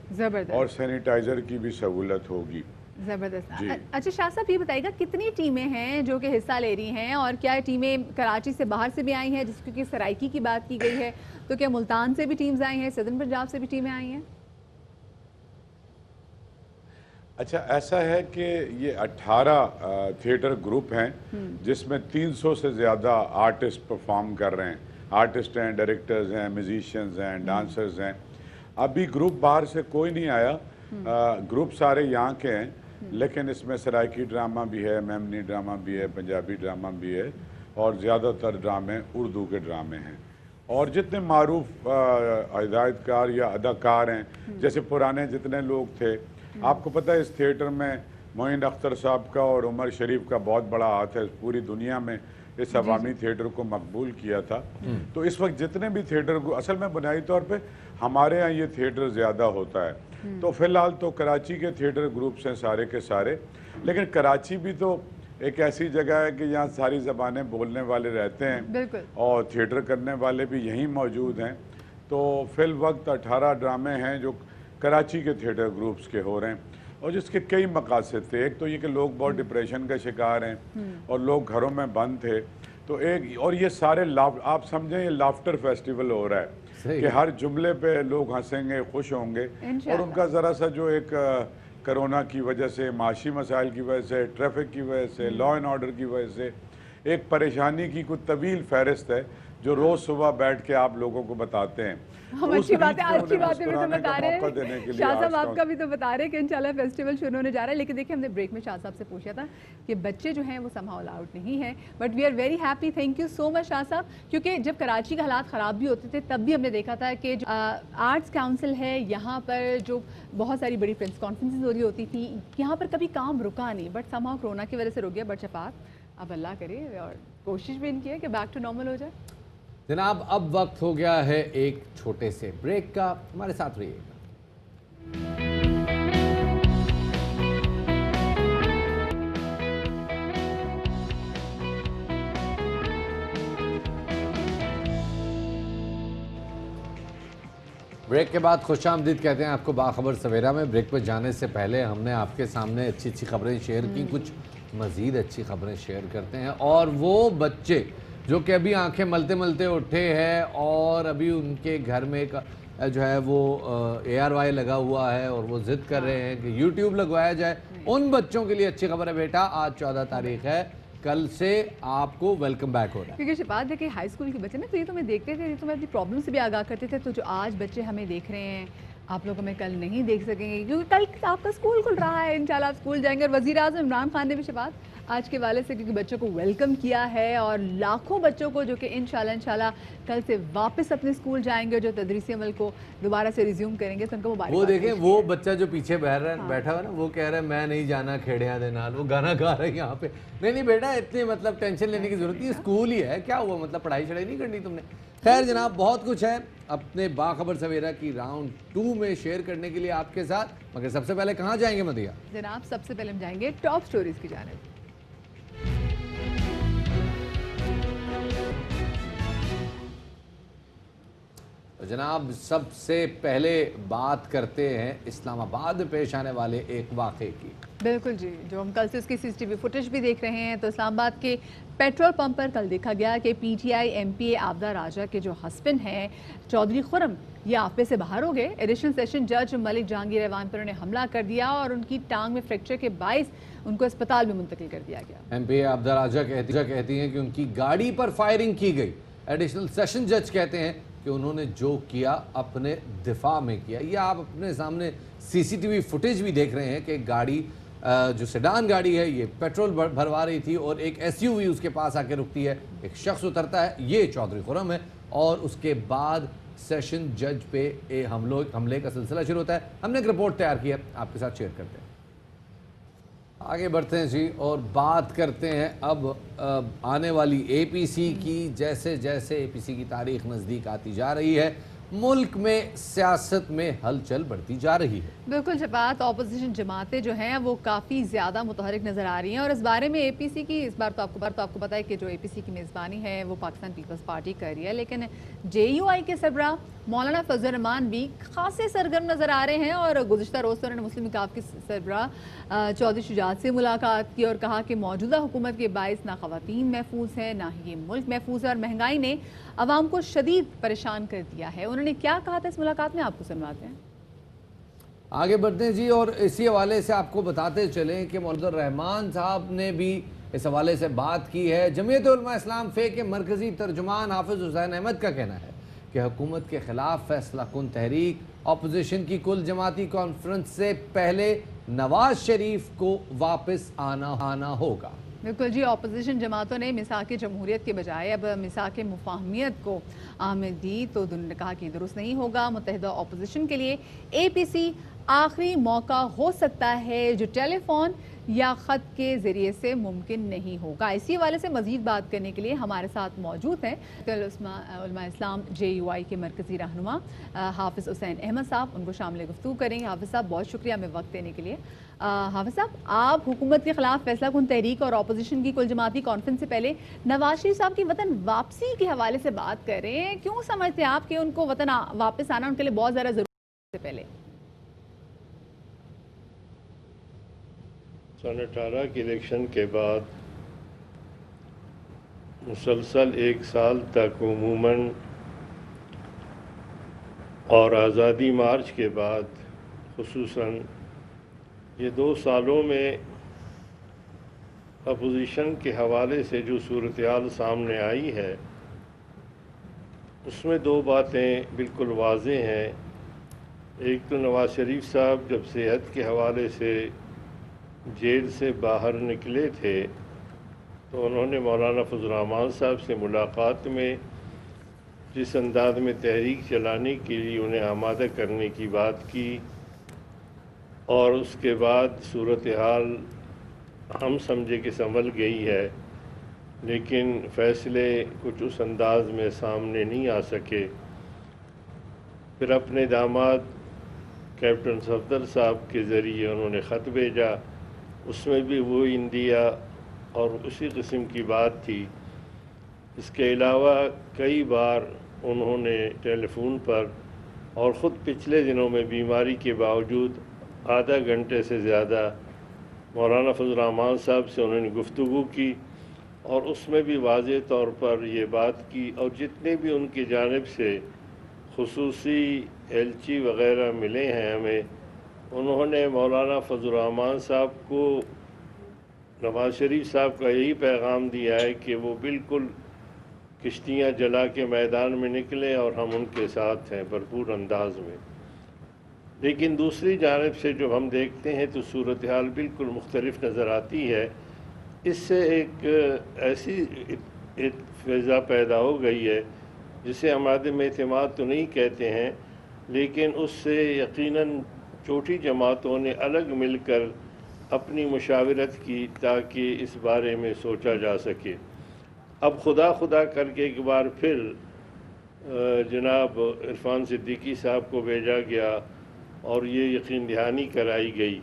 और सैनिटाइज़र की भी सहूलत होगी। ज़बरदस्त। अच्छा शाह साहब, ये बताइएगा कितनी टीमें हैं जो कि हिस्सा ले रही हैं और क्या टीमें कराची से बाहर से भी आई हैं, जिस क्योंकि सराइकी की बात की गई है, तो क्या मुल्तान से भी टीम्स आई हैं, सदर्न पंजाब से भी टीमें आई हैं? अच्छा, ऐसा है कि ये 18 थिएटर ग्रुप हैं जिसमें 300 से ज़्यादा आर्टिस्ट परफॉर्म कर रहे हैं। आर्टिस्ट हैं, डायरेक्टर्स हैं, म्यूजिशियंस हैं, डांसर्स हैं। अभी ग्रुप बाहर से कोई नहीं आया, ग्रुप सारे यहाँ के हैं, लेकिन इसमें सराइकी ड्रामा भी है, मेमनी ड्रामा भी है, पंजाबी ड्रामा भी है और ज़्यादातर ड्रामे उर्दू के ड्रामे हैं। और जितने मारूफ हिदायतकार या अदाकार हैं, जैसे पुराने जितने लोग थे, आपको पता है इस थिएटर में मोइन अख्तर साहब का और उमर शरीफ का बहुत बड़ा हाथ है, पूरी दुनिया में इस अवामी थिएटर को मकबूल किया था। तो इस वक्त जितने भी थिएटर को, असल में बुनियादी तौर पे हमारे यहाँ ये थिएटर ज़्यादा होता है, तो फ़िलहाल तो कराची के थिएटर ग्रुप्स हैं सारे के सारे, लेकिन कराची भी तो एक ऐसी जगह है कि यहाँ सारी ज़बानें बोलने वाले रहते हैं और थिएटर करने वाले भी यहीं मौजूद हैं। तो फ़िल वक्त 18 ड्रामे हैं जो कराची के थिएटर ग्रुप्स के हो रहे हैं और जिसके कई मकासद थे। एक तो ये कि लोग बहुत डिप्रेशन का शिकार हैं और लोग घरों में बंद थे, तो एक और ये सारे आप समझें ये लाफ्टर फेस्टिवल हो रहा है कि हर जुमले पे लोग हंसेंगे, खुश होंगे और उनका ज़रा सा जो एक कोरोना की वजह से, माशी मसाइल की वजह से, ट्रैफिक की वजह से, लॉ एंड ऑर्डर की वजह से एक परेशानी की कोई तवील फहरिस्त है जो रोज़ सुबह बैठ के आप लोगों को बताते हैं। हम अच्छी बात है, अच्छी बात है भी तो बता रहे हैं। शाह साहब आपका भी तो बता रहे हैं कि इंशाल्लाह फेस्टिवल शुरू होने जा रहा है। लेकिन देखिए, हमने ब्रेक में शाह साहब से पूछा था कि बच्चे जो हैं वो समहाउ अलाउड नहीं है, but we are very happy. Thank you so much Shah Sahab, क्योंकि जब कराची के हालात ख़राब भी होते थे तब भी हमने देखा था कि जो आर्ट्स काउंसिल है यहाँ पर जो बहुत सारी बड़ी प्रेस कॉन्फ्रेंसेज हो रही होती थी, यहाँ पर कभी काम रुका नहीं, बट समहाउ कोरोना की वजह से रुक गया। बट शफात, अब अल्लाह करे और कोशिश भी इनकी है कि बैक टू नॉर्मल हो जाए। जनाब, अब वक्त हो गया है एक छोटे से ब्रेक का, हमारे साथ रहिएगा। ब्रेक के बाद खुशामदीद कहते हैं आपको बाखबर सवेरा में। ब्रेक पर जाने से पहले हमने आपके सामने अच्छी अच्छी खबरें शेयर की, कुछ मज़ीद अच्छी खबरें शेयर करते हैं। और वो बच्चे जो कि अभी आंखें मलते मलते उठे हैं और अभी उनके घर में एक جو ہے وہ ARY لگا ہوا ہے اور وہ ضد کر رہے ہیں کہ YouTube لگوایا جائے. ان بچوں کے لیے اچھی خبر ہے بیٹا, آج 14 تاریخ ہے, کل سے آپ کو ویلکم بیک ہو رہا ہے. کیونکہ شفاعت دیکھیں ہائی اسکول کے بچے نا تو یہ تمہیں دیکھتے تھے, یہ تمہیں اپنی پرابلم سے بھی آگاہ کرتے تھے, تو جو آج بچے ہمیں دیکھ رہے ہیں آپ لوگ ہمیں کل نہیں دیکھ سکیں گے کیونکہ کل آپ کا اسکول کھل رہا ہے, انشاءاللہ آپ اسکول جائیں گے. اور وزیر اعظم عمران خان نے بھی شفاعت آج کے والے سے کیونکہ بچوں کو ویلکم کیا ہے, اور لاکھوں بچوں کو جو کہ انشاءاللہ کل سے واپس اپنے اسکول جائیں گے, جو تدریسی عمل کو دوبارہ سے ریزیوم کریں گے, تو ان کو مبارک. وہ دیکھیں وہ بچہ جو پیچھے بیٹھا ہوا نا, وہ کہہ رہا ہے میں نہیں جانا کھیڑیاں دے نال, وہ گانا گا رہا ہے یہاں پہ. نہیں بیٹا اتنی مطلب ٹینشن لینے کی ضرورت نہیں, اسکول ہی ہے, کیا ہوا مطلب پڑھائی شڑھائی نہیں کرنی تم نے. خیر جناب, بہت کچھ ہے اپنے باخبر سویرا کی راؤنڈ 2 میں شیئر کرنے کے لیے آپ کے ساتھ, مگر سب سے پہلے کہاں جائیں گے مدیہ؟ جناب سب سے پہلے ہم جائیں گے ٹاپ سٹوریز کی جانب. جناب سب سے پہلے بات کرتے ہیں اسلام آباد میں پیش آنے والے ایک واقعے کی. بالکل جی, جو ہم کل سے اس کی CCTV فوٹیج بھی دیکھ رہے ہیں. تو اسلام آباد کے پیٹرول پمپ پر کل دیکھا گیا کہ PTI MP آبدہ راجہ کے جو ہسبینڈ ہیں چودھری خرم, یہ آفے سے باہر ہو گئے. ایڈیشنل سیشن جج ملک جہانگیر ایوان پر انہیں حملہ کر دیا اور ان کی ٹانگ میں فریکچر کے باعث ان کو اسپتال میں منتقل کر دیا گیا. MP آبدہ راجہ کہتی ہیں کہ ان کی گاڑی پر فائرنگ کی گئی. ایڈیشنل سیشن جج کہتے ہیں کہ انہوں نے جو کیا اپنے دفاع میں کیا. یہ آپ اپنے سامنے CCTV فوٹیج بھی دیکھ رہے ہیں کہ گاڑی جو سیڈان گاڑی ہے یہ پیٹرول بھروا رہی تھی اور ایک SUV اس کے پاس آ کے رکتی ہے, ایک شخص اترتا ہے, یہ چودھری خرم ہے, اور اس کے بعد سیشن جج پہ حملے کا سلسلہ شروع ہوتا ہے. ہم نے ایک رپورٹ تیار کی ہے, آپ کے ساتھ شیئر کرتے ہیں. آگے بڑھتے ہیں جی اور بات کرتے ہیں اب آنے والی APC کی. جیسے جیسے APC کی تاریخ نزدیک آتی جا رہی ہے, ملک میں سیاست میں ہلچل بڑھتی جا رہی ہے. بالکل شفاعت, اپوزیشن جماعتیں جو ہیں وہ کافی زیادہ متحرک نظر آ رہی ہیں, اور اس بارے میں APC کی اس بار تو آپ کو پتہ ہے کہ جو APC کی میزبانی ہے وہ پاکستان پیپلز پارٹی کر رہی ہے, لیکن JUI کے سربراہ مولانا فضل الرحمان بھی خاصے سرگرم نظر آ رہے ہیں. اور گزشتہ روز انہوں نے مسلم وقاف کے سربراہ چودھری شجاعت سے ملاقات کی اور کہا کہ موجودہ حکومت کے باعث نہ خواتین محفوظ ہیں, نہ ہی یہ ملک محفوظ ہے, اور مہنگائی نے عوام کو شدید پریشان کر دیا ہے. انہوں نے کیا کہا تھا اس ملاقات میں, آپ کو سنواتے ہیں. آگے بڑھتے ہیں جی, اور اسی حوالے سے آپ کو بتاتے چلیں کہ مولانا الرحمان صاحب نے بھی اس حوالے سے بات کی ہے. جمعیت علماء اسلام فے کے مرکزی ترجمان حافظ حسین احمد کا کہنا ہے کہ حکومت کے خلاف فیصلہ کن تحریک اپوزیشن کی کل جماعتی کانفرنس سے پہلے نواز شریف کو واپس آنا ہوگا. بالکل جی, اپوزیشن جماعتوں نے میثاق جمہوریت کے بجائے اب میثاق مفاہمیت کو آمد دی, تو انہوں نے کہا کہ درست نہیں ہوگا. متحدہ اپوزیشن کے لیے APC آخری موقع ہو سکتا ہے جو ٹیلی فون یا خط کے ذریعے سے ممکن نہیں ہوگا. اسی حوالے سے مزید بات کرنے کے لیے ہمارے ساتھ موجود ہیں علماء اسلام JUI کے مرکزی رہنما حافظ حسین احمد صاحب. ان کو شامل گفتگو کریں گے. حافظ صاحب بہت شکریہ ہمیں وقت دینے کے لیے. حافظ صاحب, آپ حکومت کے خلاف فیصلہ کن تحریک اور اپوزیشن کی کل جماعتی کانفرنس سے پہلے نواز شریف صاحب کی وطن واپسی کے حوالے سے بات کر رہے ہیں. کیوں سمجھتے ہیں آپ کہ ان کو وطن واپس آنا ان کے لیے بہت زیادہ ضروری سے پہلے؟ 2018 کے الیکشن کے بعد مسلسل 1 سال تک عموماً اور آزادی مارچ کے بعد خصوصاً یہ 2 سالوں میں اپوزیشن کے حوالے سے جو صورتحال سامنے آئی ہے اس میں 2 باتیں بالکل واضح ہیں. ایک تو نواز شریف صاحب جب صحت کے حوالے سے جیل سے باہر نکلے تھے تو انہوں نے مولانا فضل الرحمان صاحب سے ملاقات میں جس انداز میں تحریک چلانے کے لیے انہیں آمادہ کرنے کی بات کی, اور اس کے بعد صورتحال ہم سمجھے کہ سنبھل گئی ہے, لیکن فیصلے کچھ اس انداز میں سامنے نہیں آ سکے. پھر اپنے داماد کیپٹن صفدر صاحب کے ذریعے انہوں نے خط بھیجا, اس میں بھی وہ اندیا اور اسی قسم کی بات تھی. اس کے علاوہ کئی بار انہوں نے ٹیلی فون پر اور خود پچھلے دنوں میں بیماری کے باوجود آدھا گھنٹے سے زیادہ مولانا فضل الرحمان صاحب سے انہوں نے گفتگو کی, اور اس میں بھی واضح طور پر یہ بات کی, اور جتنے بھی ان کی جانب سے خصوصی ایلچی وغیرہ ملے ہیں ہمیں، انہوں نے مولانا فضل الرحمان صاحب کو نواز شریف صاحب کا یہی پیغام دیا ہے کہ وہ بالکل کشتیاں جلا کے میدان میں نکلیں اور ہم ان کے ساتھ ہیں بھرپور انداز میں۔ لیکن دوسری جانب سے جب ہم دیکھتے ہیں تو صورتحال بالکل مختلف نظر آتی ہے۔ اس سے ایک ایسی فضا پیدا ہو گئی ہے جسے ہم عدم اعتماد تو نہیں کہتے ہیں، لیکن اس سے یقیناً چھوٹی جماعتوں نے الگ مل کر اپنی مشاورت کی تاکہ اس بارے میں سوچا جا سکے۔ اب خدا خدا کر کے ایک بار پھر جناب عرفان صدیقی صاحب کو بھیجا گیا اور یہ یقین دہانی کرائی گئی،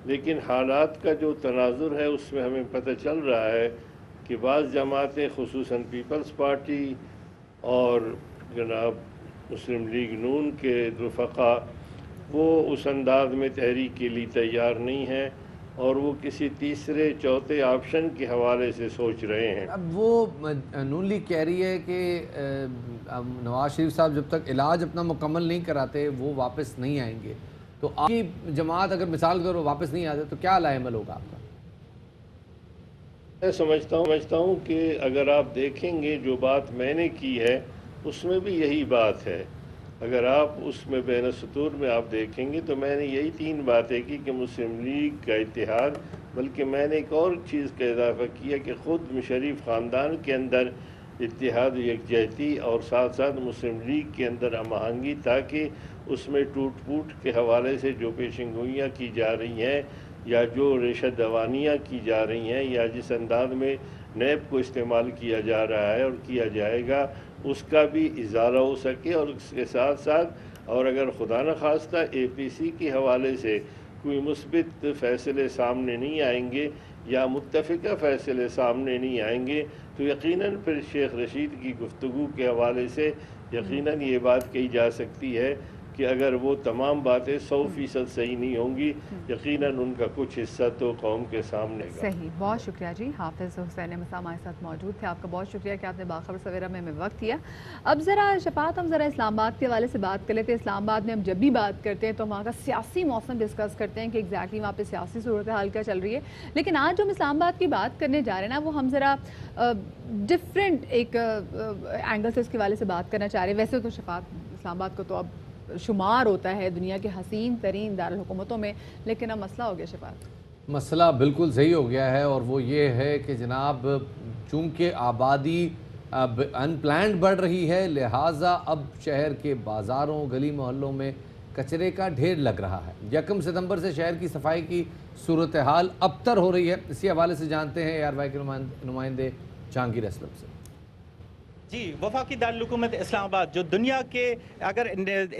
لیکن حالات کا جو تناظر ہے اس میں ہمیں پتہ چل رہا ہے کہ بعض جماعتیں خصوصاً پیپلز پارٹی اور جناب مسلم لیگ نون کے رفقا وہ اس انداز میں تحریک کے لیے تیار نہیں ہیں اور وہ کسی تیسرے چوتھے آپشن کے حوالے سے سوچ رہے ہیں۔ اب وہ نون لیگ کہہ رہی ہے کہ نواز شریف صاحب جب تک علاج اپنا مکمل نہیں کراتے وہ واپس نہیں آئیں گے، تو آپ کی جماعت اگر مثال کے طور پر واپس نہیں آتے تو کیا عمل ہوگا آپ کا؟ میں سمجھتا ہوں کہ اگر آپ دیکھیں گے جو بات میں نے کی ہے اس میں بھی یہی بات ہے۔ اگر آپ اس میں بین السطور میں آپ دیکھیں گے تو میں نے یہی 3 باتیں کی کہ مسلم لیگ کا اتحاد، بلکہ میں نے ایک اور چیز کا اضافہ کیا کہ خود مشرف خاندان کے اندر اتحاد و یکجہتی اور ساتھ ساتھ مسلم لیگ کے اندر ہم آہنگی، تاکہ اس میں ٹوٹ پھوٹ کے حوالے سے جو پیشن گوئیاں کی جا رہی ہیں یا جو ریشہ دوانیاں کی جا رہی ہیں یا جس انداز میں نیب کو استعمال کیا جا رہا ہے اور کیا جائے گا اس کا بھی ازالہ ہو سکے، اور اس کے ساتھ ساتھ اور اگر خدا نخواستہ اے پی سی کے حوالے سے کوئی مثبت فیصلے سامنے نہیں آئیں گے یا متفقہ فیصلے سامنے نہیں آئیں گے تو یقیناً پھر شیخ رشید کی گفتگو کے حوالے سے یقیناً یہ بات کہی جا سکتی ہے کہ اگر وہ تمام باتیں 100% صحیح نہیں ہوں گی یقیناً ان کا کچھ حصہ تو قوم کے سامنے گا۔ صحیح، بہت شکریہ جی۔ حافظ حسین احمد صاحب ہمارے ساتھ موجود تھے، آپ کا بہت شکریہ کہ آپ نے باخبر سویرا میں ہمیں وقت دیا۔ اب ذرا شفاعت ہم ذرا اسلام آباد کے حوالے سے بات کر لیتے ہیں۔ اسلام آباد میں ہم جب بھی بات کرتے ہیں تو وہاں کا سیاسی موسم ڈسکس کرتے ہیں کہ ایگزیکٹلی وہاں پہ سیاسی صورتحال کیا چل رہی ہے، لیکن آج جو ہم اسلام آباد کی بات کرنے جا رہے ہیں نا وہ ہم ذرا ڈفرینٹ ایک اینگل سے اس کے حوالے سے بات کرنا چاہ رہے ہیں۔ ویسے تو شفاعت اسلام آباد کو تو اب شمار ہوتا ہے دنیا کے حسین ترین دارالحکومتوں میں، لیکن اب مسئلہ ہو گیا شفاعت۔ مسئلہ بالکل صحیح ہو گیا ہے اور وہ یہ ہے کہ جناب چونکہ آبادی اب ان پلانڈ بڑھ رہی ہے لہٰذا اب شہر کے بازاروں گلی محلوں میں کچرے کا ڈھیر لگ رہا ہے۔ 1 ستمبر سے شہر کی صفائی کی صورتحال ابتر ہو رہی ہے۔ اسی حوالے سے جانتے ہیں ARY کے نمائندے جہانگیر اسلم سے۔ جی، وفاقی دارالحکومت اسلام آباد جو دنیا کے اگر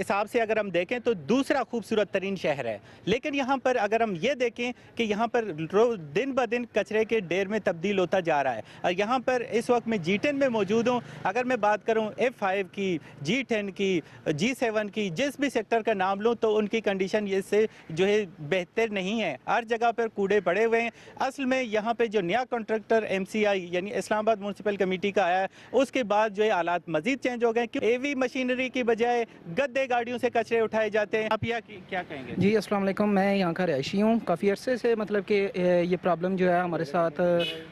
حساب سے اگر ہم دیکھیں تو دوسرا خوبصورت ترین شہر ہے، لیکن یہاں پر اگر ہم یہ دیکھیں کہ یہاں پر دن بہ دن کچرے کے ڈھیر میں تبدیل ہوتا جا رہا ہے۔ اور یہاں پر اس وقت میں G10 میں موجود ہوں، اگر میں بات کروں F5 کی، G10 کی، G7 کی، جس بھی سیکٹر کا نام لوں تو ان کی کنڈیشن یہ سے جو ہے بہتر نہیں ہے۔ ہر جگہ پر کوڑے پڑے ہوئے ہیں۔ اصل میں یہاں پہ جو نیا کانٹریکٹر MCI یعنی اسلام آباد میونسپل کمیٹی کا آیا ہے اس کے بعد جو ہے حالات مزید چینج ہو گئے، اے وی مشینری کی بجائے گدے گاڑیوں سے کچرے اٹھائے جاتے ہیں۔ آپ کیا کہیں گے؟ جی السلام علیکم، میں یہاں کا رہائشی ہوں۔ کافی عرصے سے مطلب کہ یہ پرابلم جو ہے ہمارے ساتھ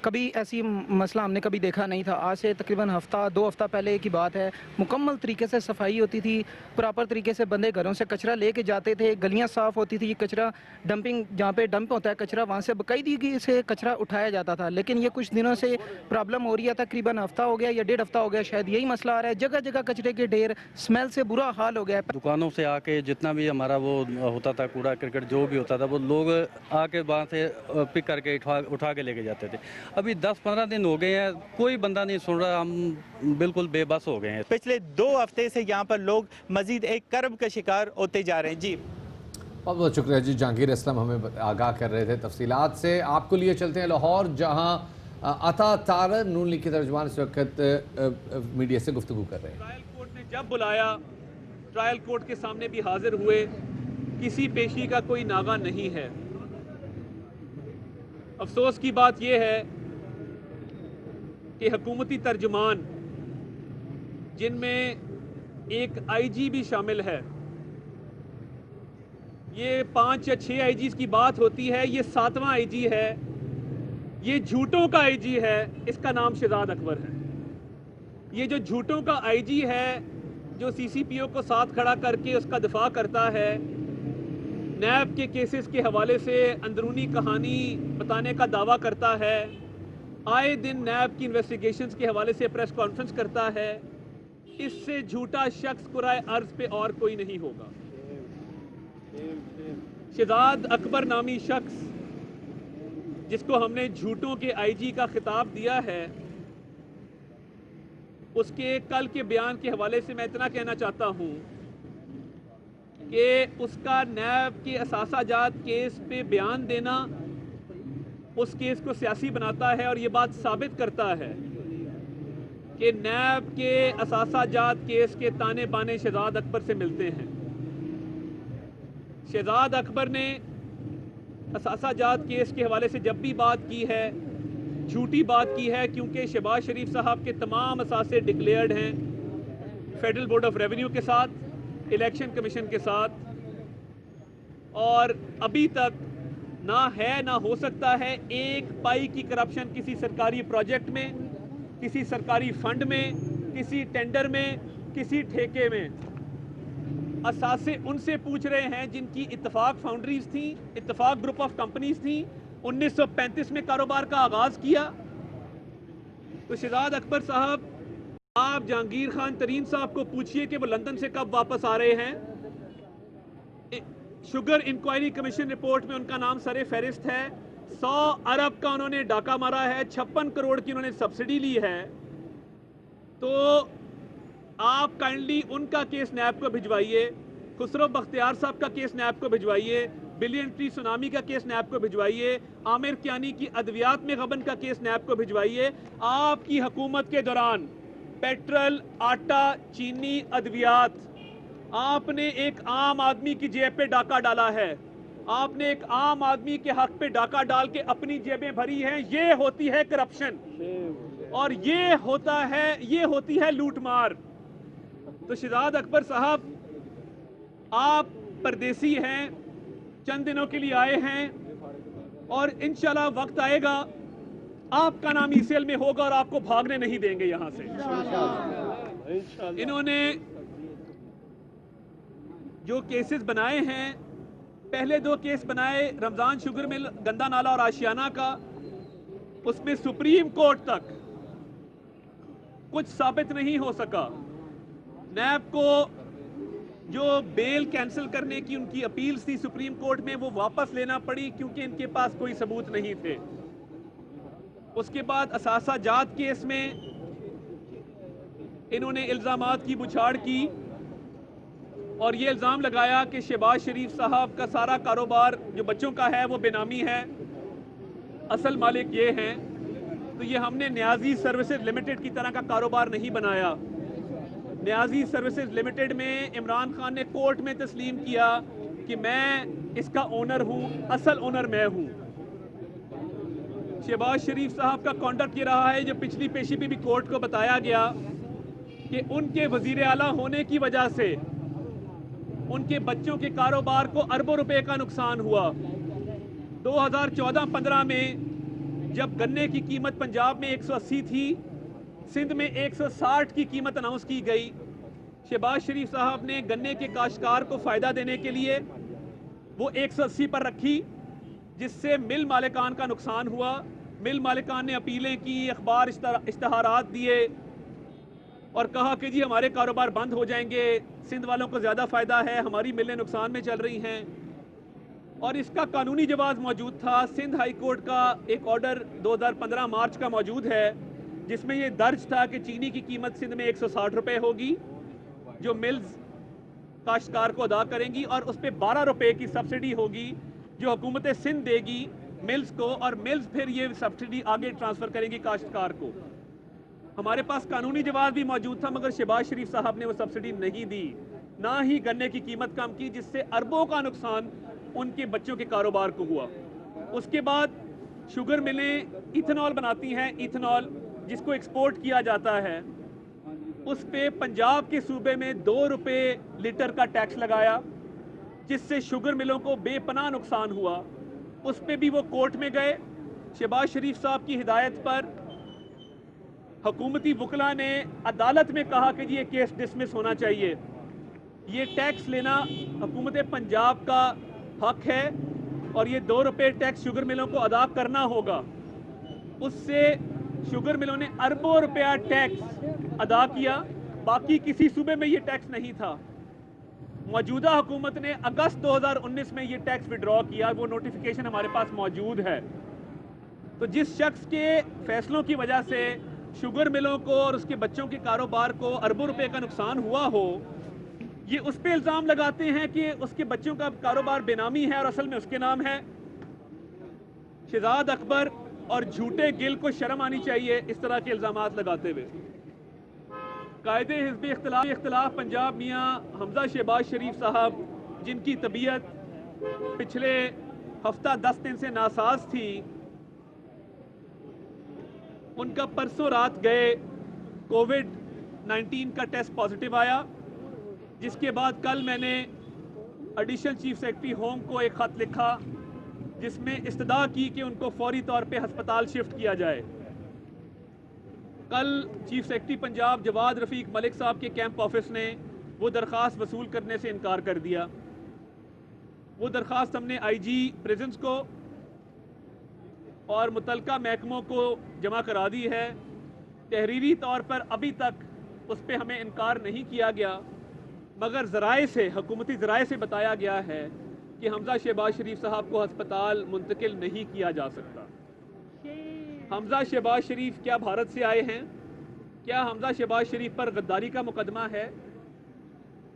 کبھی ایسی مسئلہ ہم نے کبھی دیکھا نہیں تھا۔ آج سے تقریباً 2 ہفتہ پہلے کی بات ہے، مکمل طریقے سے صفائی ہوتی تھی، پراپر طریقے سے بندے گھروں سے کچرا لے کے جاتے تھے، گلیاں صاف ہوتی تھی، کچرا ڈمپنگ جہاں پہ ڈمپ ہوتا ہے کچرا وہاں سے باقاعدگی سے کچرا اٹھایا جاتا تھا۔ لیکن یہ کچھ دنوں سے پرابلم ہو رہی ہے، تقریباً ہفتہ ہو گیا یا 1.5 ہفتہ ہو گیا شاید یہی مسئلہ آ رہا ہے۔ جگہ جگہ کچرے کے ڈھیر، اسمیل سے برا حال ہو گیا ہے۔ دکانوں سے آ کے جتنا بھی ہمارا وہ ہوتا تھا کوڑا کرکٹ جو بھی ہوتا تھا وہ لوگ آ کے وہاں سے پک کر کے اٹھا کے لے کے جاتے تھے۔ ابھی 10-15 دن ہو گئے ہیں، کوئی بندہ نہیں سن رہا، ہم بالکل بے بس ہو گئے ہیں۔ پچھلے 2 ہفتے سے یہاں پر لوگ مزید ایک کرب کا شکار ہوتے جا رہے ہیں۔ جی بہت بہت شکریہ جی، جہانگیر اسلم ہمیں آگاہ کر رہے تھے تفصیلات سے۔ آپ کو لیے چلتے ہیں لاہور، جہاں عطا طارق نون لیگ کے ترجمان اس وقت میڈیا سے گفتگو کر رہے ہیں۔ ٹرائل کورٹ نے جب بلایا ٹرائل کورٹ کے سامنے بھی حاضر ہوئے، کسی پیشی کا کوئی ناغہ نہیں ہے۔ افسوس کی بات یہ ہے کہ حکومتی ترجمان جن میں एक आईजी भी शामिल है। ये 5 या 6 आईजीज की बात होती है, ये 7वां आईजी है, ये झूठों का आईजी है, इसका नाम शहजाद अकबर है। ये जो झूठों का आईजी है, जो सीसीपीओ को साथ खड़ा करके उसका दिफा करता है, नैब के केसेस के हवाले से अंदरूनी कहानी बताने का दावा करता है, आए दिन नैब की इन्वेस्टिगेशंस के हवाले से प्रेस कॉन्फ्रेंस करता है, इससे झूठा शख्स कुराए अर्ज पे और कोई नहीं होगा। शहजाद अकबर नामी शख्स जिसको हमने झूठों के आईजी का खिताब दिया है, उसके कल के बयान के हवाले से मैं इतना कहना चाहता हूं कि उसका नैब के असासाजात केस पे बयान देना उस केस को सियासी बनाता है और ये बात साबित करता है कि नैब के असासाजात केस के ताने बाने शहजाद अकबर से मिलते हैं। शहजाद अकबर ने असासाजात केस के हवाले से जब भी बात की है, झूठी बात की है, क्योंकि शहबाज शरीफ साहब के तमाम असासे डिक्लेयर्ड हैं फेडरल बोर्ड ऑफ रेवेन्यू के साथ, इलेक्शन कमीशन के साथ, और अभी तक ना है ना हो सकता है एक पाई की करप्शन किसी सरकारी प्रोजेक्ट में, किसी सरकारी फंड में, किसी टेंडर में, किसी ठेके में। असासे उनसे पूछ रहे हैं जिनकी इत्तफाक फाउंड्रीज थी, इत्तफाक ग्रुप ऑफ कंपनीज थी, 1935 में कारोबार का आगाज किया। तो शहजाद अकबर साहब, आप जहांगीर खान तरीन साहब को पूछिए कि वो लंदन से कब वापस आ रहे हैं। शुगर इंक्वायरी कमीशन रिपोर्ट में उनका नाम सरे फहरिस्त है। 100 अरब का उन्होंने डाका मारा है, 56 करोड़ की उन्होंने सब्सिडी ली है। तो आप काइंडली उनका केस नैब को भिजवाइए, खुसरो बख्तियार साहब का केस नैब को भिजवाइए, बिलियन ट्री सुनामी का केस नैब को भिजवाइए, आमिर कियानी की अद्वियात में गबन का केस नैब को भिजवाइए। आपकी हुकूमत के दौरान पेट्रोल, आटा, चीनी, अद्वियात, आपने एक आम आदमी की जेब पे डाका डाला है। आपने एक आम आदमी के हक पे डाका डाल के अपनी जेबें भरी हैं। ये होती है करप्शन और ये होती है लूटमार। तो शहजाद अकबर साहब, आप परदेसी हैं, चंद दिनों के लिए आए हैं और इंशाल्लाह वक्त आएगा आपका नाम ईसीएल में होगा और आपको भागने नहीं देंगे यहां से। इन्होंने जो केसेस बनाए हैं, पहले 2 केस बनाए रमजान शुगर मिल, गंदा नाला और आशियाना का, उसमें सुप्रीम कोर्ट तक कुछ साबित नहीं हो सका। नैब को जो बेल कैंसिल करने की उनकी अपील्स थी सुप्रीम कोर्ट में, वो वापस लेना पड़ी क्योंकि इनके पास कोई सबूत नहीं थे। उसके बाद असासाजात केस में इन्होंने इल्जामात की बुछाड़ की और ये इल्ज़ाम लगाया कि शहबाज शरीफ साहब का सारा कारोबार जो बच्चों का है वो बेनामी है, असल मालिक ये हैं। तो ये हमने न्याजी सर्विसेज लिमिटेड की तरह का कारोबार नहीं बनाया। न्याजी सर्विसेज लिमिटेड में इमरान खान ने कोर्ट में तस्लीम किया कि मैं इसका ओनर हूँ, असल ओनर मैं हूँ। शहबाज शरीफ साहब का कॉन्डक्ट ये रहा है, जो पिछली पेशी में भी कोर्ट को बताया गया कि उनके वजीर आला होने की वजह से उनके बच्चों के कारोबार को अरबों रुपए का नुकसान हुआ। 2014-15 में जब गन्ने की कीमत पंजाब में 180 थी, सिंध में 160 की कीमत अनाउंस की गई, शहबाज शरीफ साहब ने गन्ने के काश्तकार को फ़ायदा देने के लिए वो 180 पर रखी, जिससे मिल मालिकान का नुकसान हुआ। मिल मालिकान ने अपीलें की, अखबार इश्तहारात दिए और कहा कि जी हमारे कारोबार बंद हो जाएंगे, सिंध वालों को ज़्यादा फ़ायदा है, हमारी मिलें नुकसान में चल रही हैं। और इसका कानूनी जवाब मौजूद था। सिंध हाई कोर्ट का एक ऑर्डर 2015 मार्च का मौजूद है, जिसमें ये दर्ज था कि चीनी की कीमत सिंध में 160 रुपये होगी, जो मिल्स काश्तकार को अदा करेंगी, और उस पर 12 रुपये की सब्सिडी होगी जो हुकूमत सिंध देगी मिल्स को, और मिल्स फिर ये सब्सिडी आगे ट्रांसफ़र करेंगी काश्तकार को। हमारे पास कानूनी जवाब भी मौजूद था, मगर शहबाज शरीफ साहब ने वो सब्सिडी नहीं दी, ना ही गन्ने की कीमत कम की, जिससे अरबों का नुकसान उनके बच्चों के कारोबार को हुआ। उसके बाद शुगर मिलें इथेनॉल बनाती हैं, इथेनॉल जिसको एक्सपोर्ट किया जाता है। उस पे पंजाब के सूबे में 2 रुपए लीटर का टैक्स लगाया, जिससे शुगर मिलों को बेपनाह नुकसान हुआ। उस पे भी वो कोर्ट में गए। शहबाज शरीफ साहब की हिदायत पर हुकूमती वकला ने अदालत में कहा कि जी ये केस डिसमिस होना चाहिए। ये टैक्स लेना हुकूमत पंजाब का हक है और ये 2 रुपए टैक्स शुगर मिलों को अदा करना होगा। उससे शुगर मिलों ने अरबों रुपया टैक्स अदा किया, बाकी किसी सूबे में ये टैक्स नहीं था। मौजूदा हुकूमत ने अगस्त 2019 में ये टैक्स विड्रॉ किया, वो नोटिफिकेशन हमारे पास मौजूद है। तो जिस शख्स के फैसलों की वजह से शुगर मिलों को और उसके बच्चों के कारोबार को अरबों रुपए का नुकसान हुआ हो, ये उस पे इल्ज़ाम लगाते हैं कि उसके बच्चों का कारोबार बेनामी है और असल में उसके नाम है। शहजाद अकबर और झूठे गिल को शर्म आनी चाहिए इस तरह के इल्ज़ामात लगाते हुए। कायदे हिज़्ब इख्तिलाफ पंजाब मियाँ हमजा शहबाज शरीफ साहब, जिनकी तबीयत पिछले हफ्ता 10 दिन से नासाज थी, उनका परसों रात गए कोविड-19 का टेस्ट पॉजिटिव आया, जिसके बाद कल मैंने एडिशनल चीफ सेक्रेटरी होम को एक ख़त लिखा जिसमें इस्तदा की कि उनको फौरी तौर पे हस्पताल शिफ्ट किया जाए। कल चीफ सेक्रेटरी पंजाब जवाद रफ़ीक मलिक साहब के कैंप ऑफिस ने वो दरख्वास्त वसूल करने से इनकार कर दिया। वो दरख्वास्त हमने आईजी प्रिजन्स को और मुतलका महकमों को जमा करा दी है। तहरीरी तौर पर अभी तक उस पर हमें इनकार नहीं किया गया, मगर ज़राए से, हुकूमती ज़राए से बताया गया है कि हमजा शहबाज शरीफ साहब को हस्पताल मुंतकिल नहीं किया जा सकता। हमजा शहबाज शरीफ क्या भारत से आए हैं? क्या हमजा शहबाज शरीफ पर गद्दारी का मुकदमा है?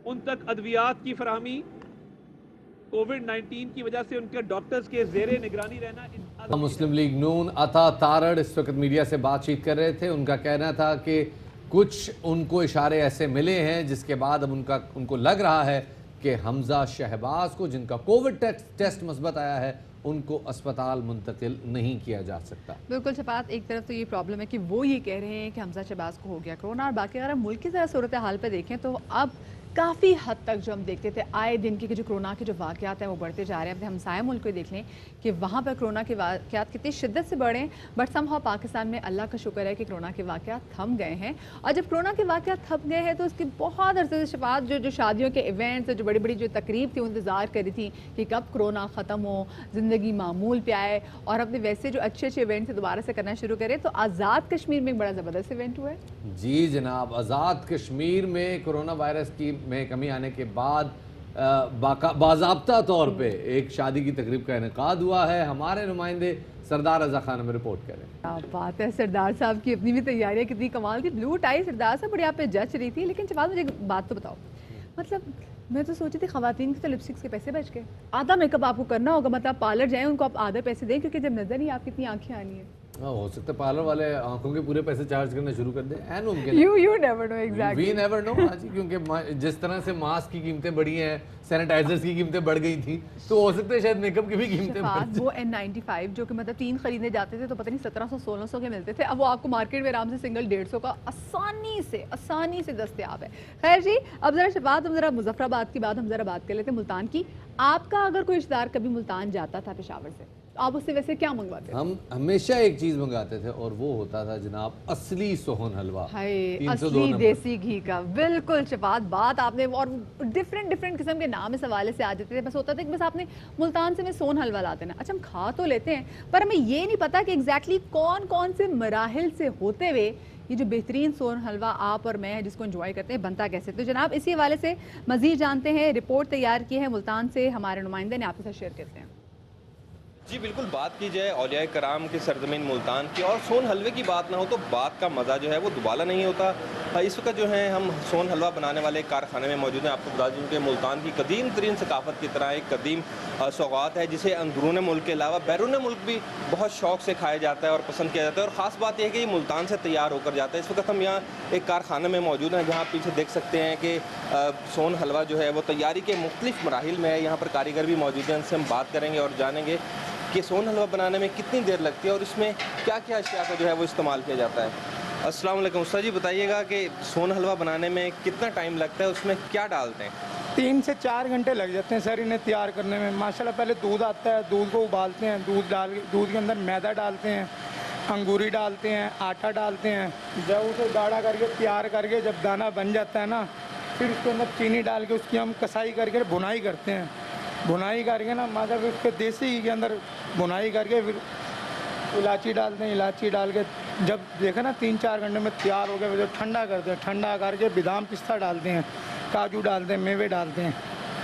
उन तक अद्वियात की फराहमी, कोविड-19 की वजह से उनके डॉक्टर्स के ज़ेरे निगरानी रहना। मुस्लिम लीग नून अता तारड़ इस वक्त मीडिया से बातचीत कर रहे थे। उनका कहना था कि कुछ उनको इशारे ऐसे मिले हैं जिसके बाद अब उनको लग रहा है कि हमजा शहबाज को, जिनका कोविड टेस्ट मुस्बत आया है, उनको अस्पताल मुंतकिल नहीं किया जा सकता। बिल्कुल शफात, एक तरफ तो ये प्रॉब्लम है कि वो ये कह रहे हैं कि हमजा शहबाज को हो गया कोरोना, और बाकी अगर हम मुल्क की ज़रा सूरत हाल पर देखें तो अब काफ़ी हद तक जो हम देखते थे आए दिन के जो कोरोना के जो वाक़यात हैं वो बढ़ते जा रहे हैं। अपने हमसाया मुल्क को देख लें कि वहाँ पर कोरोना के वाक़यात कितनी शिद्दत से बढ़े हैं, बट समहाउ पाकिस्तान में अल्लाह का शुक्र है कि कोरोना के वाक़यात थम गए हैं। और जब कोरोना के वाक़यात थम गए हैं तो उसकी बहुत अरसे से शफात जो शादियों के इवेंट्स, जो बड़ी बड़ी जो तकरीब थी, इंतज़ार करी थी कि कब कोरोना ख़त्म हो, ज़िंदगी मामूल पे आए और अपने वैसे जो अच्छे अच्छे इवेंट्स दोबारा से करना शुरू करें। तो आज़ाद कश्मीर में एक बड़ा ज़बरदस्त इवेंट हुआ है। जी जनाब, आज़ाद कश्मीर में कोरोना वायरस में कमी आने के बाद बाज़ाब्ता तौर पे एक शादी की तकरीब का इनेकाद हुआ है। हमारे नुमाइंदे सरदार रज़ा खान हमें रिपोर्ट करें। क्या बात है, सरदार साहब की अपनी भी तैयारियां कितनी कमाल थी। ब्लू टाई सरदार साहब बड़ी आप पे जच रही थी। लेकिन जवाब मुझे एक बात तो बताओ, मतलब मैं तो सोची थी ख़वातीन की तो लिपस्टिक्स के पैसे बच गए, आधा मेकअप आपको करना होगा, मतलब आप पार्लर जाएं उनको आप आधे पैसे दें, क्योंकि जब नज़र नहीं आपकी इतनी आंखें आनी है। हो सकता है पार्लर वाले आंखों के पूरे पैसे चार्ज करना शुरू कर दें। You never know exactly. We never know हाँ जी, क्योंकि जिस तरह से मास्क की कीमतें बढ़ी हैं, सैनिटाइजर्स की कीमतें बढ़ गई थी, तो हो सकता है शायद मेकअप की भी कीमतें बढ़ जाएं। वो N95 जो कि मतलब 3 खरीदने जाते थे तो पता नहीं 1700-1600 के मिलते थे, अब वो आपको मार्केट में आराम से सिंगल 150 का आसानी से दस्तयाब है। खैर जी, अब जरा शफात, हम जरा मुजफ्फराबाद की बात हम जरा बात कर लेते हैं, मुल्तान की। आपका अगर कोई रिश्तेदार कभी मुल्तान जाता था पेशावर से, आप उससे वैसे क्या मंगवाते थे? हम हमेशा एक चीज़ मंगाते थे और वो होता था जनाब असली सोहन हलवा, असली देसी घी का। बिल्कुल शफात, बात आपने, और डिफरेंट किस्म के नाम इस हवाले से आ जाते थे। बस होता था कि बस आपने मुल्तान से में सोहन हलवा लाते ना। अच्छा, हम खा तो लेते हैं पर हमें ये नहीं पता कि एग्जैक्टली कौन कौन से मराहिल से होते हुए ये जो बेहतरीन सोहन हलवा आप और मैं जिसको एंजॉय करते हैं बनता कैसे। तो जनाब इसी हवाले से मज़ीद जानते हैं, रिपोर्ट तैयार की है मुल्तान से हमारे नुमाइंदे ने, आपके साथ शेयर करते हैं। जी बिल्कुल, बात की जाए औलिया कराम की सरजमीन मुल्तान की और सोन हलवे की बात ना हो तो बात का मज़ा जो है वो दुबाला नहीं होता। इस वक्त जो है हम सोन हलवा बनाने वाले कारखाने में मौजूद हैं। आपको बता दूं कि मुल्तान की कदीम तरीन सकाफत की तरह एक कदीम सौगात है जिसे अंदरून मुल्क के अलावा बैरून मुल्क भी बहुत शौक़ से खाया जाता है और पसंद किया जाता है। और ख़ास बात यह है कि ये मुल्तान से तैयार होकर जाता है। इस वक्त हम यहाँ एक कारखाने में मौजूद हैं जहाँ पीछे देख सकते हैं कि सोन हलवा जो है वो तैयारी के मुख्तलिफ मराहिल में है। यहाँ पर कारीगर भी मौजूद हैं, उनसे हम बात करेंगे और जानेंगे कि सोन हलवा बनाने में कितनी देर लगती है और इसमें क्या क्या अशिया का जो है वो इस्तेमाल किया जाता है। अस्सलाम वालेकुम। उस्ताद जी बताइए कि सोन हलवा बनाने में कितना टाइम लगता है, उसमें क्या डालते हैं? 3 से 4 घंटे लग जाते हैं सर इन्हें तैयार करने में। माशाल्लाह पहले दूध आता है, दूध को उबालते हैं, दूध के अंदर मैदा डालते हैं, अंगूरी डालते हैं, आटा डालते हैं। जब उसे गाढ़ा करके तैयार करके जब दाना बन जाता है ना, फिर उसके अंदर चीनी डाल के उसकी हम कसाई करके भुनाई करते हैं। भुनाई करके ना मतलब उसके देसी घी के अंदर भुनाई करके फिर इलायची डालते हैं। इलायची डाल के जब देखें ना 3-4 घंटे में तैयार हो गया, जब ठंडा करते हैं, ठंडा करके बादाम पिस्ता डालते हैं, काजू डालते हैं, मेवे डालते हैं।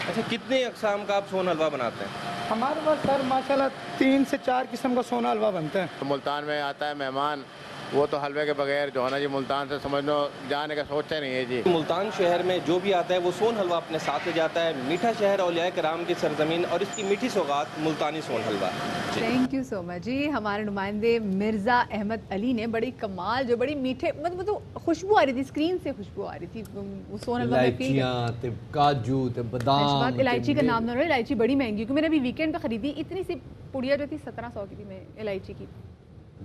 अच्छा, कितने अक़साम का आप सोन हलवा बनाते हैं? हमारे पास सर माशाल्लाह 3 से 4 किस्म का सोना हलवा बनता है। तो मुल्तान में आता है मेहमान, वो तो हलवे के बगैर जो है ना जी मुल्तान से समझ लो जाने का सोचते नहीं है जी। मुल्तान शहर में जो भी आता है वो सोन हलवा अपने साथ ले जाता है। मीठा शहर औलिया कराम की सरजमीन और इसकी मीठी सौगात मुल्तानी सोन हलवा। थैंक यू सो मच जी। हमारे नुमाइंदे मिर्ज़ा अहमद अली ने बड़ी कमाल जो बड़ी मीठे मतलब खुशबू आ रही थी, स्क्रीन से खुशबू आ रही थी वो सोन हलवा में। इलायचियाँ ते काजू ते बादाम। इलायची का नाम ना लो, इलायची बड़ी महंगी, क्योंकि मैंने अभी वीकेंड पे खरीदी, इतनी सी पुड़िया जो थी 1700 की थी मैं इलायची की।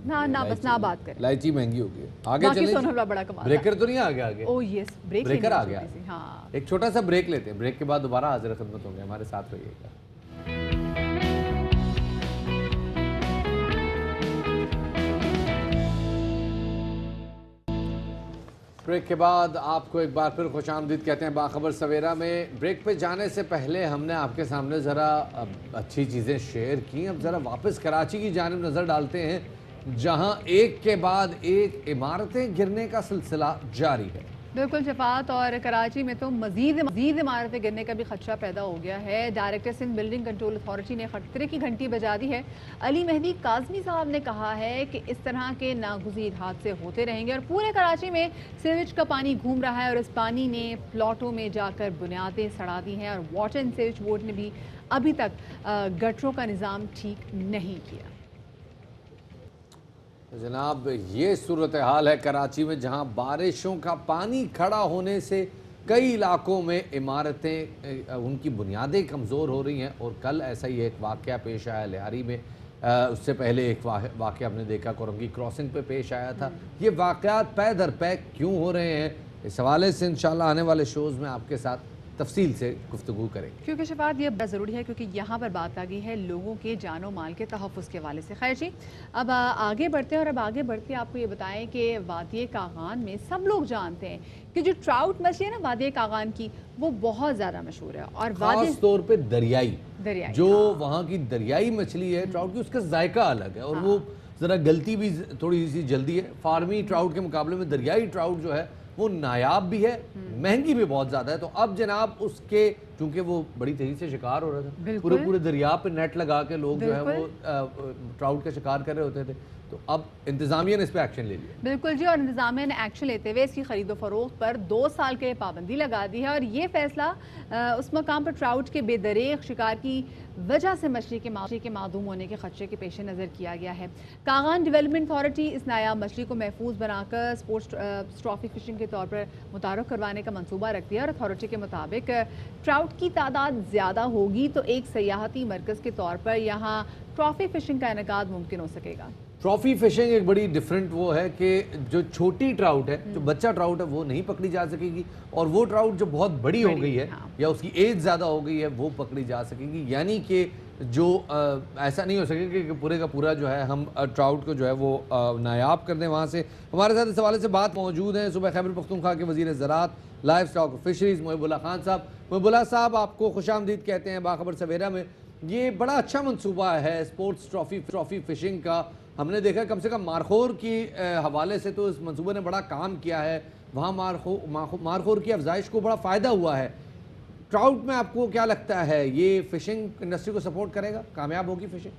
ना बस ना बात करें, इलायची महंगी हो गई। आगे बाकी चलें। सोन हलवा बड़ा कमाल। ब्रेकर तो नहीं आ गया आगे? ओह यस, ब्रेकर आ गया। हाँ, एक छोटा सा ब्रेक लेते हैं, ब्रेक के बाद दोबारा हाजिर खिदमत होंगे, हमारे साथ रहिएगा। ब्रेक के बाद आपको एक बार फिर खुशामदीद कहते हैं बाखबर सवेरा में। ब्रेक पे जाने से पहले हमने आपके सामने ज़रा अच्छी चीज़ें शेयर की। अब ज़रा वापस कराची की जानिब नज़र डालते हैं, जहां एक के बाद एक इमारतें गिरने का सिलसिला जारी है। बिल्कुल शफात, और कराची में तो मजीद इमारतें गिरने का भी खदशा पैदा हो गया है। Director Sindh building control authority ने खतरे की घंटी बजा दी है। अली मेहदी काज़मी साहब ने कहा है कि इस तरह के नागुज़ीर हादसे होते रहेंगे और पूरे कराची में सीवेज का पानी घूम रहा है और इस पानी ने प्लॉटों में जाकर बुनियादें सड़ा दी हैं और वाटर एंड सीवेज बोर्ड ने भी अभी तक गटरों का निज़ाम ठीक नहीं किया। जनाब, ये सूरत हाल है कराची में, जहां बारिशों का पानी खड़ा होने से कई इलाकों में इमारतें उनकी बुनियादें कमज़ोर हो रही हैं। और कल ऐसा ही एक वाक़या पेश आया लिहारी में। उससे पहले एक वाक़या हमने देखा कोरंगी क्रॉसिंग पे पेश आया था। ये वाक़यात पै दर पै क्यों हो रहे हैं, इस हवाले से इंशाल्लाह आने वाले शोज़ में आपके साथ तफसील से गुफ्तगू करेंगे। क्योंकि शफात ये बड़ा ज़रूरी है, क्योंकि यहाँ पर बात आ गई है लोगों के जानो माल के तहफ़्फ़ुज़ के हवाले से। खैर जी, अब आगे बढ़ते हैं और अब आगे बढ़ते आपको ये बताएं कि वादिये कागान में सब लोग जानते हैं कि जो ट्राउट मछली है ना वादिये कागान की, वो बहुत ज़्यादा मशहूर है। और खास तौर पे दरियाई जो हाँ। वहाँ की दरियाई मछली है ट्राउट की, उसका जायका अलग है और वो ज़रा गलती भी थोड़ी सी जल्दी है। फार्मी ट्राउट के मुकाबले में दरियाई ट्राउट जो है वो नायाब भी है, महंगी भी बहुत ज़्यादा है। तो अब जनाब उसके चूंकि वो बड़ी तेज़ी से शिकार हो रहा था, पूरे दरिया पे नेट लगा के लोग जो है वो ट्राउट का शिकार कर रहे होते थे, तो अब इंतज़ामिया ने इस पर एक्शन ले लिया। बिल्कुल जी, और इंतज़ामिया ने एक्शन लेते हुए इसकी खरीदो फरोख्त पर 2 साल के लिए पाबंदी लगा दी है। और ये फैसला उस मकाम पर ट्राउट के बेदरेक शिकार की वजह से मछली के मादूम होने के खदशे के पेश नज़र किया गया है। कागान डेवलपमेंट अथॉरिटी इस नायाब मछली को महफूज बनाकर स्पोर्ट्स ट्रॉफी फिशिंग के तौर पर मुतारफ़ करवाने का मंसूबा रखती है। और अथॉरिटी के मुताबिक ट्राउट की तादाद ज़्यादा होगी तो एक सयाहती मरकज़ के तौर पर यहाँ ट्रॉफी फिशिंग का इनेकाद मुमकिन हो सकेगा। ट्रॉफी फिशिंग एक बड़ी डिफरेंट वो है कि जो छोटी ट्राउट है, जो बच्चा ट्राउट है, वो नहीं पकड़ी जा सकेगी, और वो ट्राउट जो बहुत बड़ी हो गई है या उसकी एज ज़्यादा हो गई है वो पकड़ी जा सकेगी। यानी कि जो ऐसा नहीं हो सकेगा कि पूरे का पूरा जो है हम ट्राउट को जो है वो नायाब कर दें। वहाँ से हमारे साथ इस हवाले से बात मौजूद है सूबा खैबर पख्तूनख्वा के वज़ीर ज़राअत livestock fisheries Mohibullah Khan साहब। मोहिबुल्लाह साहब, आपको खुशामदीद कहते हैं बाखबर सवेरा में। ये बड़ा अच्छा मंसूबा है स्पोर्ट्स ट्रॉफी फिशिंग का। हमने देखा कम से कम मारखोर की हवाले से तो इस मंसूबे ने बड़ा काम किया है, वहाँ मारखोर की अफजाइश को बड़ा फ़ायदा हुआ है। ट्राउट में आपको क्या लगता है, ये फिशिंग इंडस्ट्री को सपोर्ट करेगा, कामयाब होगी फिशिंग?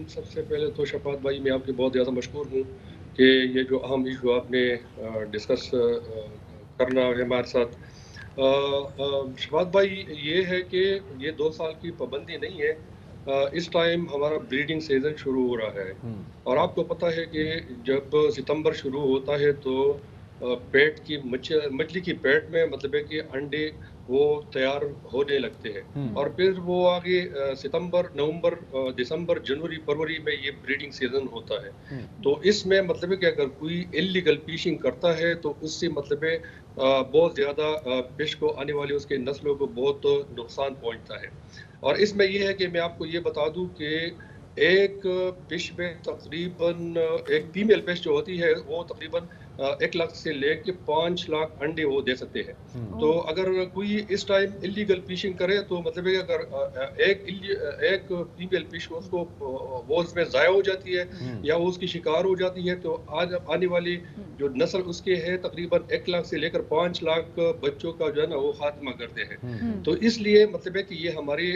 सबसे पहले तो शफात भाई मैं आपके बहुत ज़्यादा मशहूर हूँ कि ये जो अहम इशू आपने डिस्कस करना है हमारे साथ। शफात भाई, ये है कि ये 2 साल की पाबंदी नहीं है। इस टाइम हमारा ब्रीडिंग सीजन शुरू हो रहा है और आपको पता है कि जब सितंबर शुरू होता है तो पेट की मछली की पेट में मतलब है कि अंडे वो तैयार होने लगते हैं और फिर वो आगे सितंबर, नवंबर, दिसंबर, जनवरी, फरवरी में ये ब्रीडिंग सीजन होता है। तो इसमें मतलब है कि अगर कोई इलीगल फिशिंग करता है तो उससे मतलब है बहुत ज़्यादा फिश को आने वाली उसके नस्लों को बहुत नुकसान पहुंचता है। और इसमें ये है कि मैं आपको ये बता दूं कि एक फिश में तकरीबन एक फीमेल फिश जो होती है वो तकरीबन 1 लाख से लेके 5 लाख अंडे वो दे सकते हैं। तो अगर कोई इस टाइम इलीगल फिशिंग करे तो मतलब है कि अगर एक फीमेल फिश उसको वो उसमें ज़ाया हो जाती है या वो उसकी शिकार हो जाती है तो आज आने वाली जो नस्ल उसके है तकरीबन 1 लाख से लेकर 5 लाख बच्चों का जो है ना वो खात्मा करते हैं। तो इसलिए मतलब है कि ये हमारे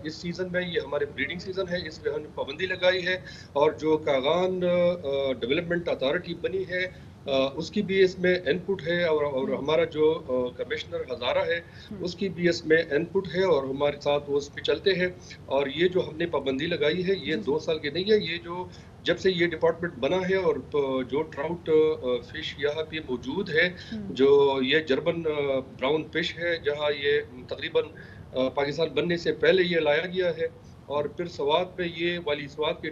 इस सीज़न में ये हमारे ब्रीडिंग सीज़न है, इसमें हमने पाबंदी लगाई है और जो कागान डेवलपमेंट अथॉरिटी बनी है उसकी भी इसमें इनपुट है और हमारा जो कमिश्नर हज़ारा है उसकी भी इसमें इनपुट है और हमारे साथ वो उस पर चलते हैं। और ये जो हमने पाबंदी लगाई है ये 2 साल की नहीं है, ये जो जब से ये डिपार्टमेंट बना है और जो ट्राउट फिश यहाँ पे मौजूद है, जो ये जर्मन ब्राउन फिश है जहाँ ये तकरीबन पाकिस्तान बनने से पहले ये लाया गया है और फिर स्वात पे ये वाली स्वात के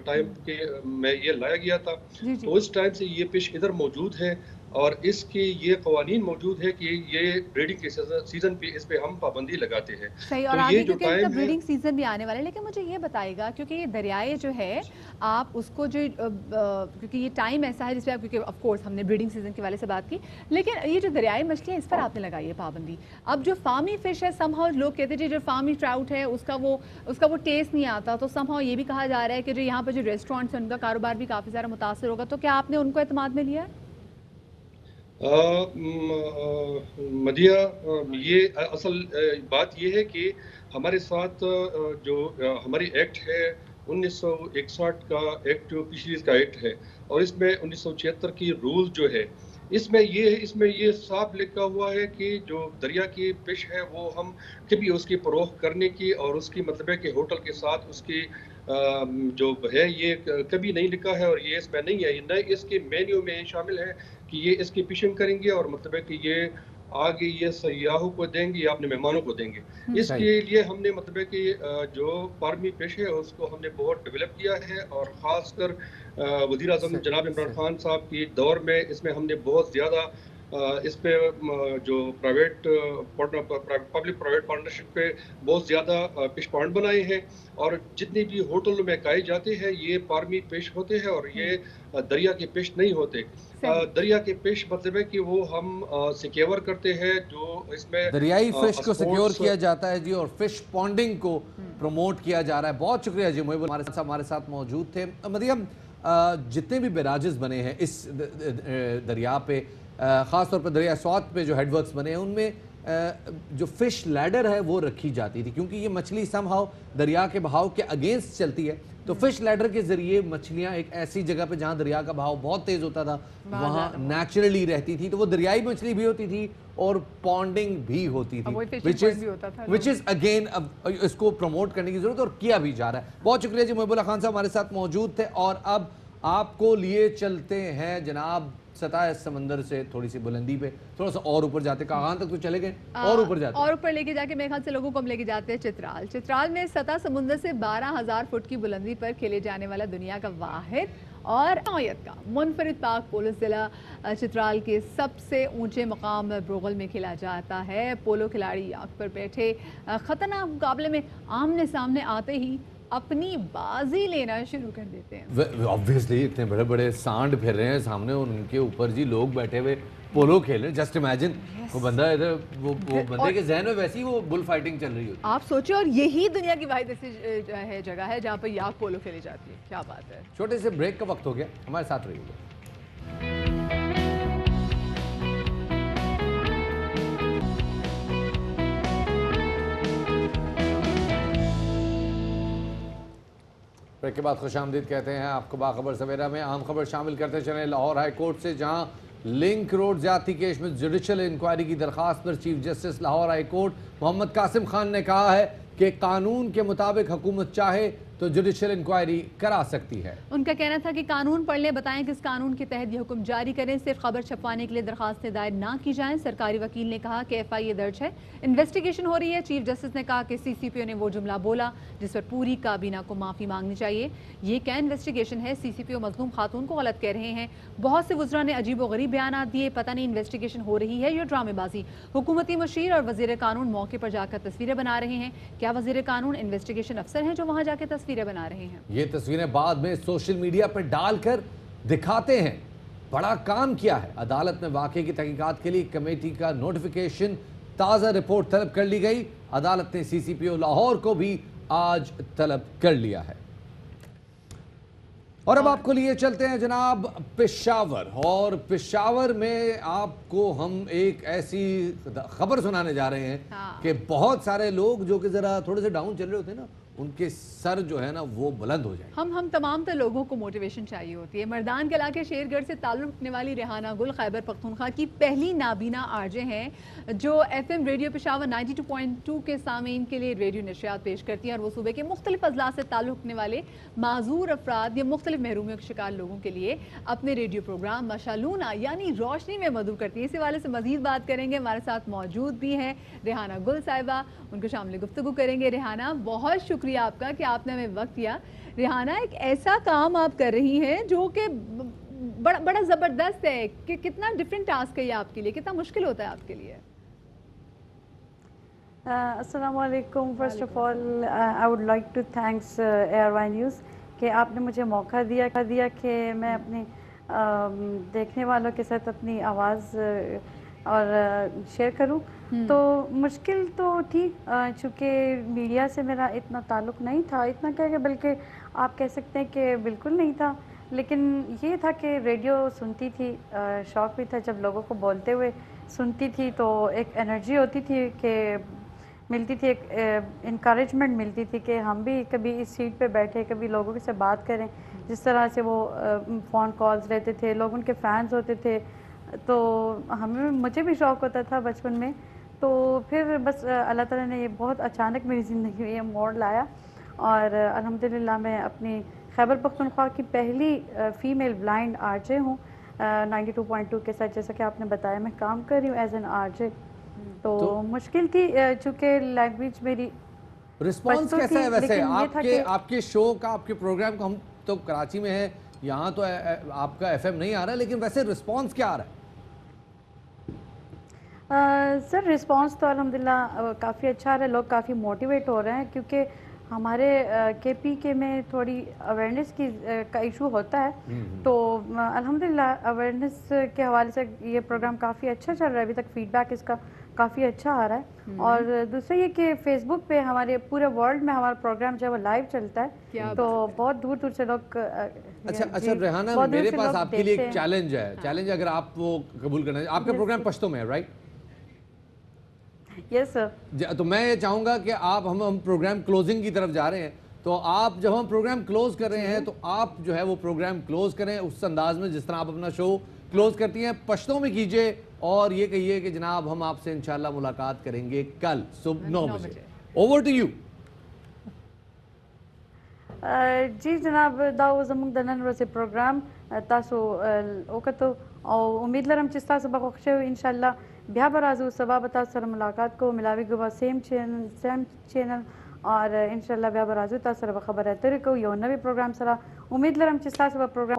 टाइम के में ये लाया गया था। तो उस टाइम से ये फिश इधर मौजूद है और इसके ये कवानीन मौजूद है कि ये ब्रीडिंग के सीजन पे इस पे हम पाबंदी लगाते हैं। सही। और तो आगे ये जो क्योंकि टाइम इनका है ब्रीडिंग सीजन भी आने वाला है, लेकिन मुझे ये बताइएगा क्योंकि ये दरियाए जो है आप उसको जो क्योंकि ये टाइम ऐसा है जिसपे आप, क्योंकि ऑफ कोर्स हमने ब्रीडिंग सीजन के वाले से बात की, लेकिन ये जो दरियाई मछलियाँ इस पर आपने लगाई है पाबंदी। अब जो फार्मी फिश है समहाउ लोग कहते हैं जो फार्मी ट्राउट है उसका वो टेस्ट नहीं आता, तो समहाउ ये भी कहा जा रहा है कि जो यहाँ पर जो रेस्टोरेंट्स हैं उनका कारोबार भी काफ़ी सारा मुतासर होगा। तो क्या आपने उनको एतमाद में लिया है? मदिया, ये असल बात ये है कि हमारे साथ जो हमारी एक्ट है 1961 का एक्ट जो फिशरीज का एक्ट है और इसमें 1976 की रूल जो है इसमें ये साफ लिखा हुआ है कि जो दरिया की फिश है वो हम कभी उसकी फरोख्त करने की और उसकी मतलब है कि होटल के साथ उसकी जो है ये कभी नहीं लिखा है और ये इसमें नहीं है, न इसके मेन्यू में शामिल है कि ये इसकी फिशिंग करेंगे और मतलब है कि ये आगे ये सयाहों को देंगे या अपने मेहमानों को देंगे। इसके लिए हमने मतलब है कि जो फार्मी फिश है उसको हमने बहुत डेवलप किया है और ख़ासकर वज़ीर आज़म जनाब इमरान खान साहब की दौर में इसमें हमने बहुत ज़्यादा इस पे जो पब्लिक प्राइवेट पार्टनरशिप पे बहुत ज़्यादा फिश पॉइंट बनाए हैं और जितने भी होटलों में खाए जाते हैं ये फार्मी फिश होते हैं और ये दरिया के फिश नहीं होते। दरिया के फिश मतलब है कि वो हम सिक्योर करते हैं, जो इसमें दरियाई फिश को सिक्योर किया जाता है जी और फिश पॉन्डिंग को प्रमोट किया जा रहा है। बहुत शुक्रिया जी, मुहिब हमारे साथ मौजूद थे। मरियम, जितने भी बैराजेस बने हैं इस दरिया पे, ख़ास तौर पर दरिया स्वात पे जो हेडवर्क्स बने हैं उनमें जो फ़िश लैडर है वो रखी जाती थी क्योंकि ये मछली समहाउ दरिया के बहाव के अगेंस्ट चलती है। तो फ़िश लैडर के ज़रिए मछलियाँ एक ऐसी जगह पे जहाँ दरिया का बहाव बहुत तेज़ होता था वहाँ नेचुरली रहती थी, तो वो दरियाई मछली भी होती थी और पॉन्डिंग भी होती थी, विच इज़ अगेन अब इसको प्रमोट करने की ज़रूरत और किया भी जा रहा है। बहुत शुक्रिया जी, मुहिबुल्लाह खान साहब हमारे साथ मौजूद थे। और अब आपको लिए चलते हैं जनाब सतह समंदर से थोड़ी सी बुलंदी पे, थोड़ा सा और ऊपर जाते, कागान तक तो चले गए और ऊपर जाते, और ऊपर लेके जाके मेरे ख्याल से लोगों को हम लेके जाते हैं चित्राल। चित्राल में सतह समुंदर से 12,000 फुट की बुलंदी पर खेले जाने वाला दुनिया का वाहिद और नौयत का मुनफरिद पाक पोलो ज़िला चित्राल के सबसे ऊंचे मकाम ब्रोगल में खेला जाता है। पोलो खिलाड़ी आग पर बैठे खतरनाक मुकाबले में आमने सामने आते ही अपनी बाजी लेना शुरू कर देते हैं। ऑब्वियसली इतने बड़े बड़े सांड फिर रहे हैं सामने और उनके ऊपर जी लोग बैठे हुए पोलो खेल रहे हैं। जस्ट इमेजिन वो बंदा इधर वो बंदे के जहन में वैसी वो बुल फाइटिंग चल रही होती है। आप सोचिए, और यही दुनिया की वाहिद ऐसी है जगह है जहाँ पर याक पोलो खेली जाती है। क्या बात है। छोटे से ब्रेक का वक्त हो गया, हमारे साथ रहिएगा। ब्रेक के बाद खुशामदीद कहते हैं आपको बाखबर सवेरा में। अहम खबर शामिल करते चले लाहौर हाई कोर्ट से, जहां लिंक रोड ज्यादती केस में जुडिशल इंक्वायरी की दरखास्त पर chief justice Lahore high court Mohammad Qasim Khan ने कहा है کہ قانون کے مطابق حکومت چاہے تو جوڈیشل انکوائری کرا سکتی ہے۔ ان کا کہنا تھا کہ قانون پڑھ لیں، بتائیں کس قانون کے تحت یہ حکم جاری کریں، صرف خبر چھپوانے کے لیے درخواستیں دائر نہ کی جائیں۔ سرکاری وکیل نے کہا کہ FIA درج ہے، انویسٹیگیشن ہو رہی ہے۔ چیف جسٹس نے کہا کہ CCPO نے وہ جملہ بولا جس پر پوری کابینہ کو معافی مانگنی چاہیے۔ یہ کیا انویسٹیگیشن ہے؟ CCPO مظلوم خاتون کو غلط کہہ رہے ہیں۔ بہت سے وزراء نے عجیب و غریب بیانات دیے، پتہ نہیں انویسٹیگیشن ہو رہی ہے یا ڈرامے بازی۔ حکومتی مشیر اور وزیر قانون موقع پر جا کر تصویریں بنا رہے ہیں۔ کیا وزیر قانون انویسٹیگیشن افسر ہیں جو وہاں جا کے تصویریں بنا رہے ہیں؟ یہ تصویریں بعد میں سوشل میڈیا پر ڈال کر دکھاتے ہیں۔ بڑا کام کیا ہے۔ عدالت میں واقعے کی تحقیقات کے لیے کمیٹی کا نوٹیفیکیشن، تازہ رپورٹ طلب کر لی گئی۔ عدالت نے CCPO لاہور کو بھی آج طلب کر لیا ہے۔ اور اب آپ کو لیے چلتے ہیں جناب پشاور، اور پشاور میں آپ کو ہم ایک ایسی خبر سنانے جا رہے ہیں کہ بہت سارے لوگ جو کہ ذرا تھوڑے سے ڈاؤن چل رہے ہوتے ہیں نا، ان کے سر جو ہے نا وہ بلند ہو جائیں۔ ہم تمام تر لوگوں کو موٹیویشن چاہیے ہوتی ہے۔ مردان کے علاقے شیر گڑھ سے تعلق رکھنے والی ریحانہ گل خیبر پختونخوا کی پہلی نابینا RJ ہیں جو FM ریڈیو پشاور 92.2 کے سامعین کے لیے ریڈیو نشریات پیش کرتی ہیں، اور وہ صوبے کے مختلف اضلاع سے تعلق رکھنے والے معذور افراد یا مختلف محرومیوں کے شکار لوگوں کے لیے اپنے ریڈیو پروگرام مشالونہ یعنی روشنی میں مدعو کرتی ہیں۔ اس حوالے سے مزید بات کریں گے، ہمارے ساتھ موجود بھی ہیں ریحانہ گل صاحبہ، ان کو شامل گفتگو کریں گے۔ ریحانہ، بہت شکریہ آپ کا کہ آپ نے ہمیں وقت دیا۔ ریحانہ، ایک ایسا کام آپ کر رہی ہیں جو کہ بڑا زبردست ہے، کہ کتنا ڈیفرنٹ ٹاسک ہے یہ آپ کے لیے، کتنا مشکل ہوتا ہے آپ کے لیے؟ السلام علیکم۔ First of all I would like to thanks ARY news کہ آپ نے مجھے موقع دیا کہ میں اپنی دیکھنے والوں کے ساتھ اپنی آواز اور شیئر کروں۔ تو مشکل تو تھی، چونکہ میڈیا سے میرا اتنا تعلق نہیں تھا، اتنا کہ بلکہ آپ کہہ سکتے ہیں کہ بالکل نہیں تھا، لیکن یہ تھا کہ ریڈیو سنتی تھی، شوق بھی تھا جب لوگوں کو بولتے ہوئے سنتی تھی تو ایک انرجی ہوتی تھی کہ ملتی تھی، ایک انکریجمنٹ ملتی تھی کہ ہم بھی کبھی اس سیٹ پہ بیٹھے، کبھی لوگوں سے بات کریں، جس طرح سے وہ فون کالز رہتے تھے، لوگ ان کے فینز ہوتے تھے، تو مجھے بھی شوق ہوتا تھا بچپن میں۔ تو پھر بس اللہ تعالیٰ نے یہ بہت اچانک میری زندگی میں یہ موڑ لایا، اور الحمدللہ میں اپنی خیبر پختونخوا کی پہلی فیمیل بلائنڈ RJ ہوں 92.2 کے ساتھ، جیسا کہ آپ نے بتایا میں کام کر رہی ہوں ایز این RJ۔ تو مشکل تھی چونکہ لینگویج میری رسپانس کیسا ہے ویسے آپ کے شو کا، آپ کے پروگرام کا؟ ہم تو کراچی میں ہیں، یہاں تو آپ کا FM نہیں آ رہا، لیکن ویسے رسپانس کیا آ رہا ہے؟ سر رسپانس تو الحمدللہ کافی اچھا آ رہا ہے، لوگ کافی موٹیویٹ ہو رہے ہیں، کیونکہ ہمارے KPK میں تھوڑی اویئرنیس کا ایشو ہوتا ہے، تو الحمدللہ اویئرنیس کے حوالے سے یہ پروگرام کافی اچھا چل رہا ہے، ابھی تک فیڈ بیک اس کا کافی اچھا آ رہا ہے۔ اور دوسرا یہ کہ فیس بک پہ ہمارے پورے ورلڈ میں ہمارا پروگرام جو ہے وہ لائیو چلتا ہے، تو بہت دور دور سے لوگ۔ اچھا ریحانہ، میرے پاس آپ کے لیے ایک چیلنج ہے، اگر آپ وہ قبول کرنا چاہیں۔ آپ کا پروگرام پشتو میں ہے، رائٹ؟ یس سر۔ تو میں یہ چاہوں گا کہ ہم پروگرام کلوزنگ کی طرف جا رہے ہیں، تو آپ جب ہم پروگرام کلوز کر رہے ہیں تو آپ جو ہے وہ پروگرام کلوز کریں اس انداز میں جس طرح آپ اپنا شو کلوز کرتی ہیں، پشتوں میں کیجئے، اور یہ کہیے کہ جناب ہم آپ سے انشاءاللہ ملاقات کریں گے کل صبح 9 بجے۔ Over to you. جی جناب، دا و زمونږ د نن ورځې پروګرام تاسو وکتو، او امید لرم چې تاسو به خوښ شوي. انشاءالله بیا به راځو، سبا به تاسو سره ملاقات کوو، ملاویږو به سیم چینل، اور انشاءالله بیا به راځو، تاسو سره به خبرې اترې کوو یو نوي پروګرام سره. امید لرم چې تاسو به پروګرام